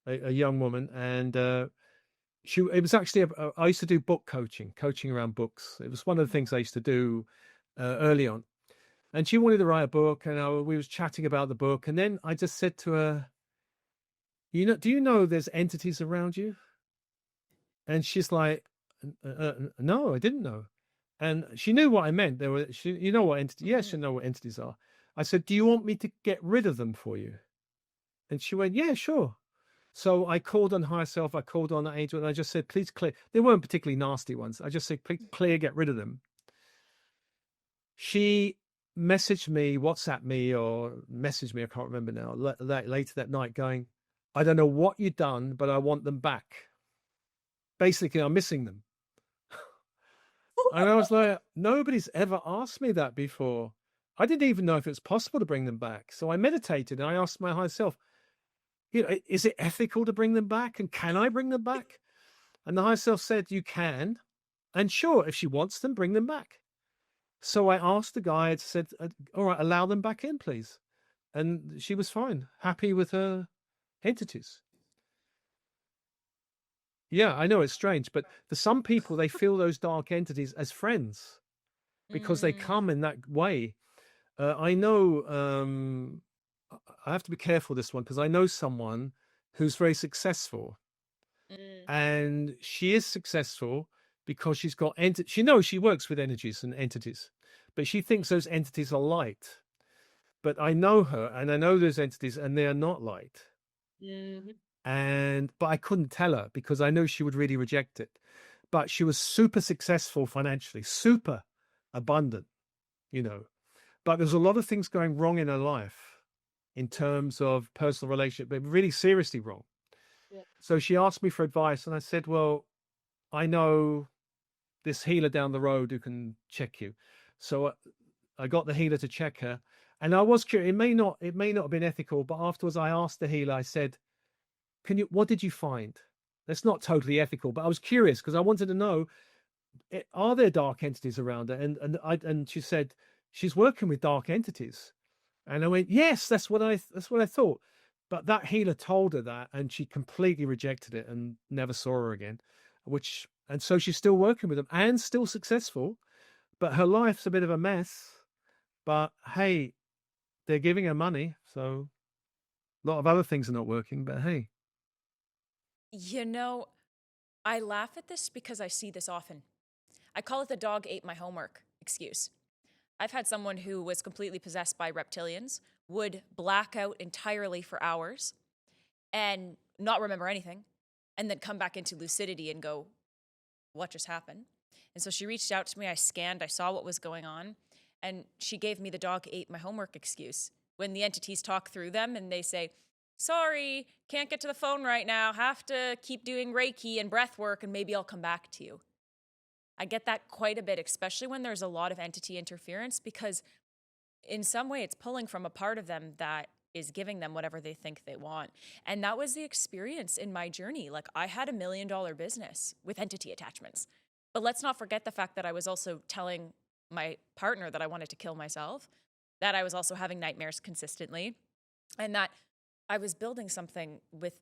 a young woman, and it was actually I used to do book coaching around books. It was one of the things I used to do early on. And she wanted to write a book, and we was chatting about the book, and then I just said to her, do you know there's entities around you? And she's like, no, I didn't know. And she knew what I meant. You know what entities? Yes, you know what entities are. I said, do you want me to get rid of them for you? And she went, yeah, sure. So I called on higher self, I called on the angel, and I just said, please clear. They weren't particularly nasty ones. I just said, please clear, get rid of them. She messaged me, WhatsApp me, or messaged me, I can't remember now, later that night going, I don't know what you've done, but I want them back. Basically, I'm missing them. And I was like, nobody's ever asked me that before. I didn't even know if it was possible to bring them back. So I meditated and I asked my higher self, is it ethical to bring them back? And can I bring them back? And the higher self said, you can. And sure, if she wants them, bring them back. So I asked the guide, said, all right, allow them back in, please. And she was fine, happy with her entities. Yeah, I know it's strange, but for some people, they feel those dark entities as friends because they come in that way. I know, I have to be careful this one because I know someone who's very successful, and she is successful because she's got she knows she works with energies and entities, but she thinks those entities are light. But I know her, and I know those entities, and they are not light. But I couldn't tell her because I know she would really reject it. But she was super successful financially, super abundant, you know. But there's a lot of things going wrong in her life in terms of personal relationship, but really seriously wrong. Yeah. So she asked me for advice, and I said, well, I know this healer down the road who can check you. So I got the healer to check her, and I was curious. It may not have been ethical, but afterwards I asked the healer, I said, what did you find? That's not totally ethical, but I was curious because I wanted to know, are there dark entities around her? And she said she's working with dark entities. And I went, yes, that's what I thought. But that healer told her that, and she completely rejected it and never saw her again, and so she's still working with them and still successful, but her life's a bit of a mess. But hey, they're giving her money. So a lot of other things are not working, but hey. You know, I laugh at this because I see this often. I call it the dog ate my homework excuse. I've had someone who was completely possessed by reptilians, would black out entirely for hours and not remember anything, and then come back into lucidity and go, what just happened? And so she reached out to me, I scanned, I saw what was going on, and she gave me the dog ate my homework excuse. When the entities talk through them and they say, sorry, can't get to the phone right now, have to keep doing Reiki and breath work, and maybe I'll come back to you. I get that quite a bit, especially when there's a lot of entity interference, because in some way it's pulling from a part of them that is giving them whatever they think they want. And that was the experience in my journey. Like, I had $1 million business with entity attachments. But let's not forget the fact that I was also telling my partner that I wanted to kill myself, that I was also having nightmares consistently, and that I was building something with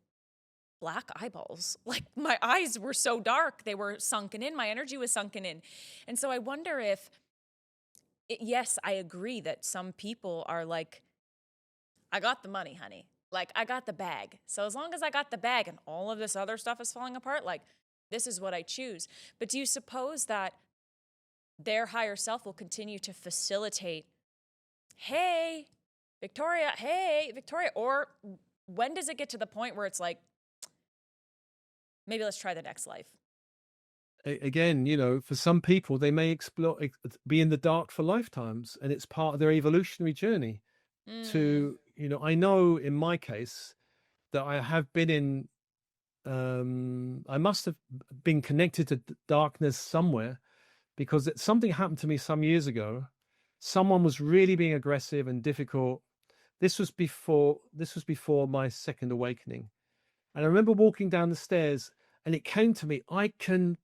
black eyeballs. Like, my eyes were so dark, they were sunken in, my energy was sunken in. And so I wonder if, yes, I agree that some people are like, I got the money, honey. Like, I got the bag. So as long as I got the bag and all of this other stuff is falling apart, like, this is what I choose. But do you suppose that their higher self will continue to facilitate, hey, Victoria, or when does it get to the point where it's like, Maybe let's try the next life. Again, for some people, they may be in the dark for lifetimes, and it's part of their evolutionary journey. I know in my case that I have been in, I must have been connected to darkness somewhere, because something happened to me some years ago. Someone was really being aggressive and difficult. This was before my second awakening. And I remember walking down the stairs, and it came to me, I can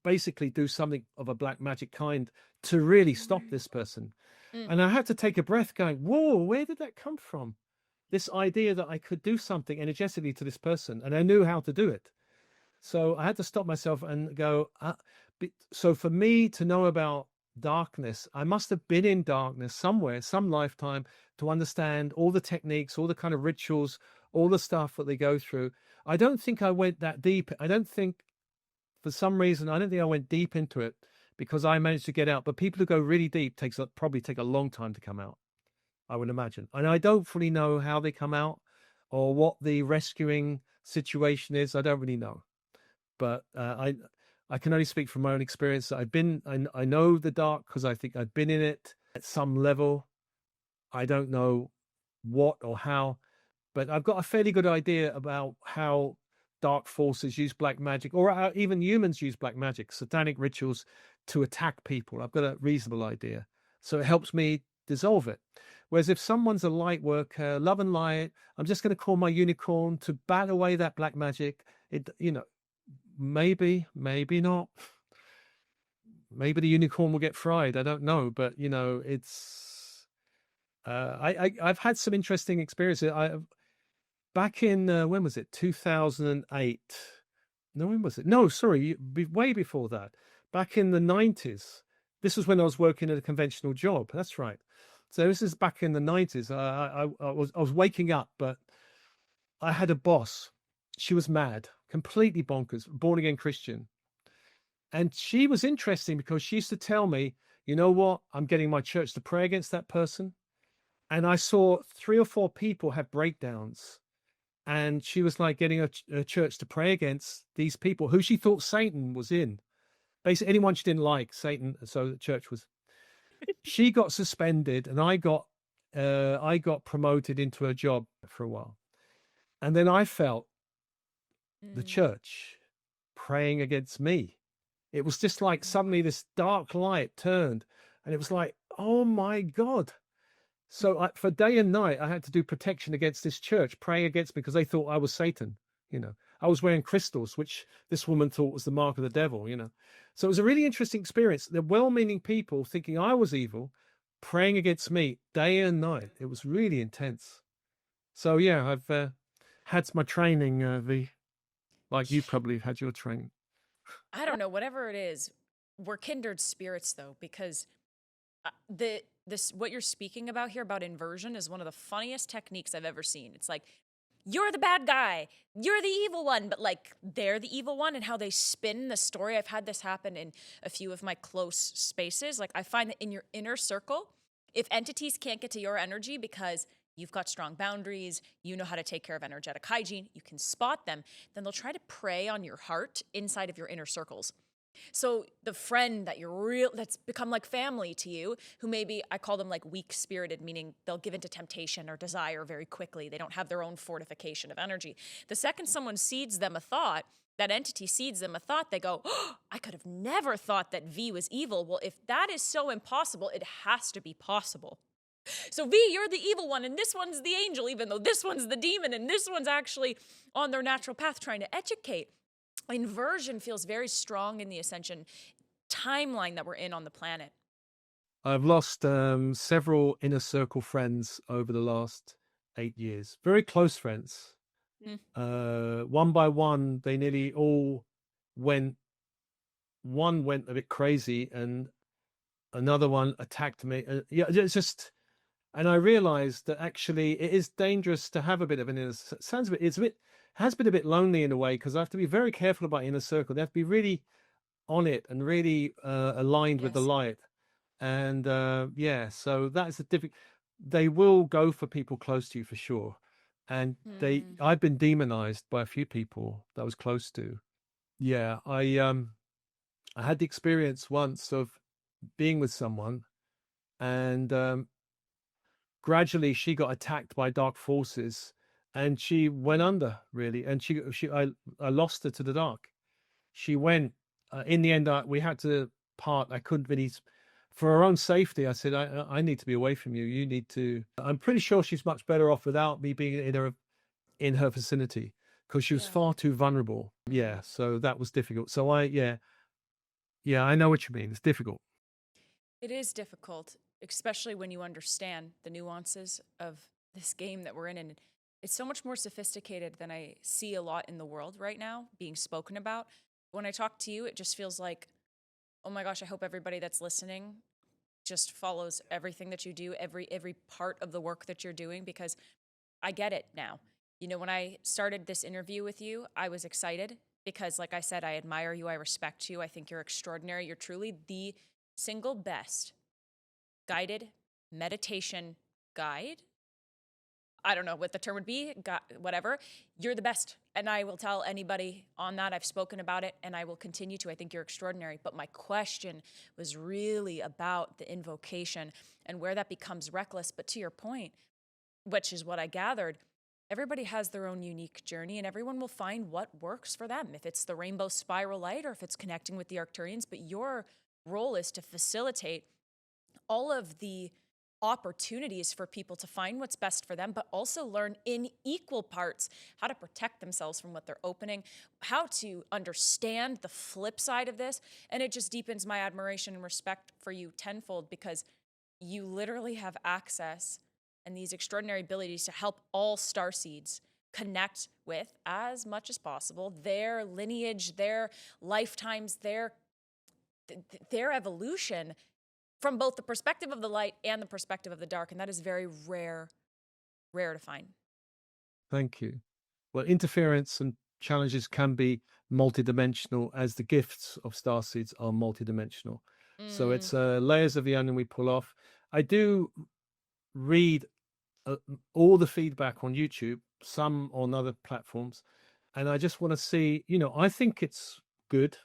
basically do something of a black magic kind to really stop this person. And I had to take a breath going, whoa, where did that come from? This idea that I could do something energetically to this person, and I knew how to do it. So I had to stop myself and go, so for me to know about darkness, I must have been in darkness somewhere, some lifetime, to understand all the techniques, all the kind of rituals, all the stuff that they go through. I don't think I went that deep. For some reason, I don't think I went deep into it, because I managed to get out. But people who go really deep probably take a long time to come out, I would imagine. And I don't fully know how they come out or what the rescuing situation is. I don't really know. But I can only speak from my own experience. I know the dark because I think I've been in it at some level. I don't know what or how, but I've got a fairly good idea about how dark forces use black magic, or how even humans use black magic, satanic rituals, to attack people. I've got a reasonable idea. So it helps me dissolve it. Whereas if someone's a light worker, love and light, I'm just going to call my unicorn to bat away that black magic. Maybe not. Maybe the unicorn will get fried. I don't know. But, it's... I've had some interesting experiences. Back in, when was it? 2008. No, when was it? No, sorry, way before that. Back in the 90s. This was when I was working at a conventional job. That's right. So this is back in the 90s. I was waking up, but I had a boss. She was mad, completely bonkers, born again Christian. And she was interesting because she used to tell me, you know what? I'm getting my church to pray against that person. And I saw 3 or 4 people have breakdowns. And she was like getting a church to pray against these people who she thought Satan was in. Basically, anyone she didn't like, Satan. So the church was. She got suspended, and I got promoted into a job for a while. And then I felt the church praying against me. It was just like suddenly this dark light turned, and it was like, oh my God. So for day and night, I had to do protection against this church, praying against me because they thought I was Satan. I was wearing crystals, which this woman thought was the mark of the devil, So it was a really interesting experience. They're well-meaning people thinking I was evil, praying against me day and night. It was really intense. So yeah, I've had my training, V, like you probably had your training. I don't know, whatever it is, we're kindred spirits though, because what you're speaking about here about inversion is one of the funniest techniques I've ever seen. It's like, you're the bad guy, you're the evil one, but like they're the evil one, and how they spin the story. I've had this happen in a few of my close spaces. Like I find that in your inner circle, if entities can't get to your energy because you've got strong boundaries, you know how to take care of energetic hygiene, you can spot them, then they'll try to prey on your heart inside of your inner circles. So the friend that's become like family to you, who maybe I call them like weak spirited, meaning they'll give into temptation or desire very quickly. They don't have their own fortification of energy. The second someone seeds them a thought, that entity seeds them a thought, they go, oh, I could have never thought that V was evil. Well, if that is so impossible, it has to be possible. So V, you're the evil one, and this one's the angel, even though this one's the demon, and this one's actually on their natural path trying to educate. Inversion feels very strong in the ascension timeline that we're in on the planet. I've lost several inner circle friends over the last 8 years, very close friends. One by one, they nearly all went. One went a bit crazy, and another one attacked me. It's just, and I realized that actually it is dangerous to have a bit of an inner. Has been a bit lonely in a way, because I have to be very careful about inner circle. They have to be really on it and really aligned with the light. And so that's a difficult. They will go for people close to you for sure. and Hmm. I've been demonized by a few people that I was close to. Yeah, I had the experience once of being with someone, and gradually she got attacked by dark forces, and she went under really, and I lost her to the dark. She went. In the end, we had to part. I couldn't really, for her own safety. I said, I need to be away from you. You need to. I'm pretty sure she's much better off without me being in her vicinity, because she was Yeah. far too vulnerable. Yeah, so that was difficult. So yeah, I know what you mean. It's difficult. It is difficult, especially when you understand the nuances of this game that we're in. And it's so much more sophisticated than I see a lot in the world right now being spoken about. When I talk to you, it just feels like, oh my gosh, I hope everybody that's listening just follows everything that you do, every part of the work that you're doing, because I get it now. You know, when I started this interview with you, I was excited because, like I said, I admire you, I respect you, I think you're extraordinary. You're truly the single best guided meditation guide. I don't know what the term would be, whatever. You're the best. And I will tell anybody on that. I've spoken about it and I will continue to. I think you're extraordinary. But my question was really about the invocation and where that becomes reckless. But to your point, which is what I gathered, everybody has their own unique journey and everyone will find what works for them. If it's the rainbow spiral light or if it's connecting with the Arcturians, but your role is to facilitate all of the opportunities for people to find what's best for them, but also learn in equal parts how to protect themselves from what they're opening, how to understand the flip side of this. And it just deepens my admiration and respect for you tenfold, because you literally have access and these extraordinary abilities to help all starseeds connect with, as much as possible, their lineage, their lifetimes, their evolution from both the perspective of the light and the perspective of the dark. And that is very rare to find. Thank you. Well, interference and challenges can be multidimensional, as the gifts of starseeds are multidimensional. So it's layers of the onion we pull off. I do read all the feedback on YouTube, some on other platforms, and I just want to see, I think it's good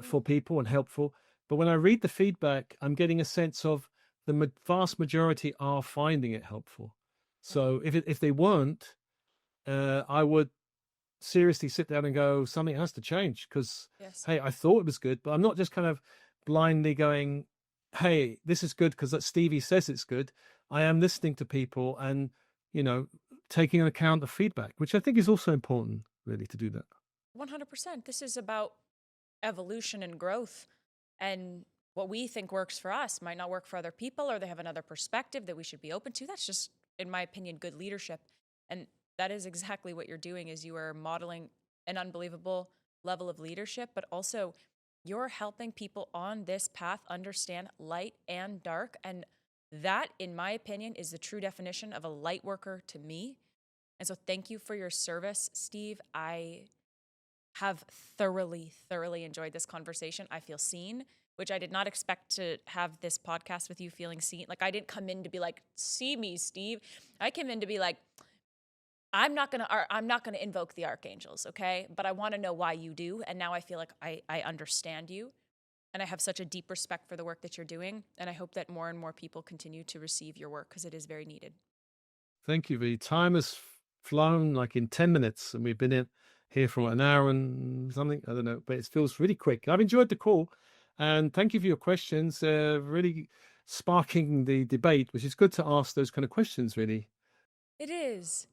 for people and helpful. But when I read the feedback, I'm getting a sense of the vast majority are finding it helpful. So if they weren't, I would seriously sit down and go, something has to change, because Yes. hey, I thought it was good, but I'm not just kind of blindly going, hey, this is good because that Stevie says it's good. I am listening to people and, taking into account the feedback, which I think is also important, really, to do that. 100%. This is about evolution and growth. And what we think works for us might not work for other people, or they have another perspective that we should be open to. That's just, in my opinion, good leadership. And that is exactly what you're doing, is you are modeling an unbelievable level of leadership, but also you're helping people on this path understand light and dark. And that, in my opinion, is the true definition of a light worker to me. And so thank you for your service, Steve. I have thoroughly enjoyed this conversation. I feel seen, which I did not expect to have this podcast with you feeling seen. Like, I didn't come in to be like, see me, Steve. I came in to be like, I'm not gonna invoke the archangels, okay? But I want to know why you do. And now I feel like I understand you. And I have such a deep respect for the work that you're doing. And I hope that more and more people continue to receive your work, because it is very needed. Thank you. The time has flown like in 10 minutes, and we've been here for an hour and something. I don't know, but it feels really quick. I've enjoyed the call, and thank you for your questions. Really sparking the debate, which is good to ask those kind of questions, really. It is.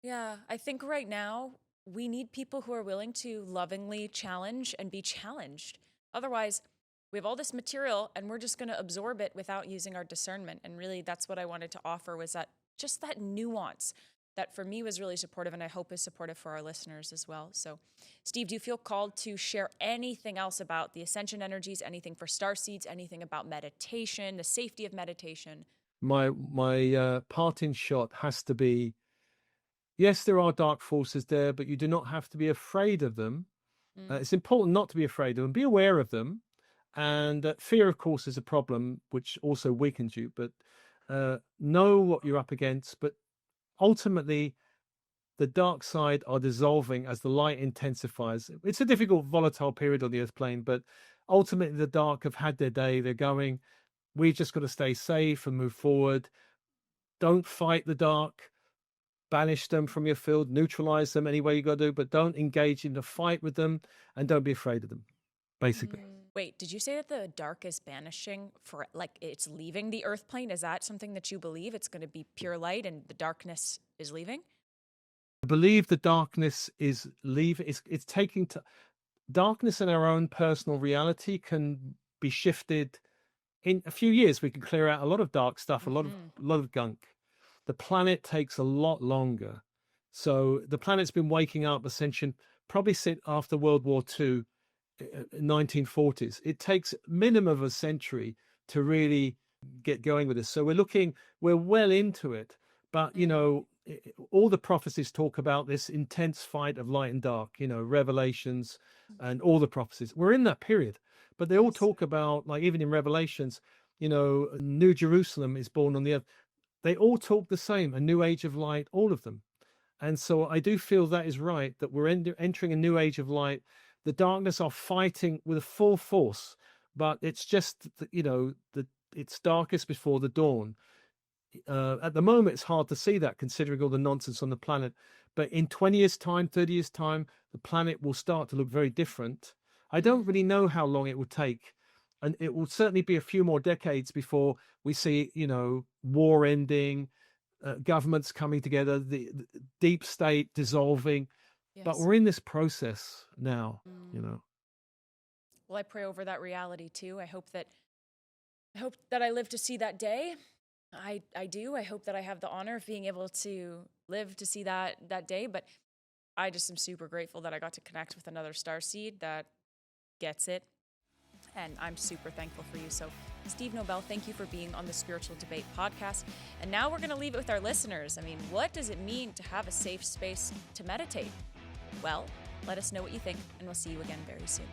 Yeah, I think right now we need people who are willing to lovingly challenge and be challenged. Otherwise, we have all this material and we're just going to absorb it without using our discernment. And really, that's what I wanted to offer, was that just that nuance that for me was really supportive, and I hope is supportive for our listeners as well. So, Steve, do you feel called to share anything else about the ascension energies, anything for starseeds, anything about meditation, the safety of meditation? My parting shot has to be, yes, there are dark forces there, but you do not have to be afraid of them. It's important not to be afraid of them. Be aware of them. And fear, of course, is a problem, which also weakens you. But know what you're up against. But ultimately the dark side are dissolving as the light intensifies. It's a difficult, volatile period on the earth plane, but ultimately the dark have had their day. They're going. We just got to stay safe and move forward. Don't fight the dark. Banish them from your field, neutralize them any way you got to do, but don't engage in a fight with them, and don't be afraid of them, basically. Wait, did you say that the dark is banishing for, like, it's leaving the earth plane? Is that something that you believe? It's going to be pure light and the darkness is leaving? I believe the darkness is leaving. It's taking to darkness in our own personal reality can be shifted in a few years. We can clear out a lot of dark stuff, a lot of gunk. The planet takes a lot longer. So the planet's been waking up ascension probably since after World War II, 1940s. It takes minimum of a century to really get going with this. So we're well into it. But, you know, all the prophecies talk about this intense fight of light and dark, you know, Revelations and all the prophecies. We're in that period. But they all talk about, like, even in Revelations, you know, New Jerusalem is born on the earth. They all talk the same, a new age of light, all of them. And so I do feel that is right, that we're entering a new age of light. The darkness are fighting with a full force, but it's just, you know, it's darkest before the dawn. At the moment, it's hard to see that considering all the nonsense on the planet. But in 20 years' time, 30 years' time, the planet will start to look very different. I don't really know how long it will take. And it will certainly be a few more decades before we see, you know, war ending, governments coming together, the deep state dissolving. Yes. But we're in this process now, you know. Well, I pray over that reality too. I hope that I live to see that day. I do. I hope that I have the honor of being able to live to see that day. But I just am super grateful that I got to connect with another starseed that gets it. And I'm super thankful for you. So, Steve Nobel, thank you for being on the Spiritual Debate podcast. And now we're going to leave it with our listeners. I mean, what does it mean to have a safe space to meditate? Well, let us know what you think, and we'll see you again very soon.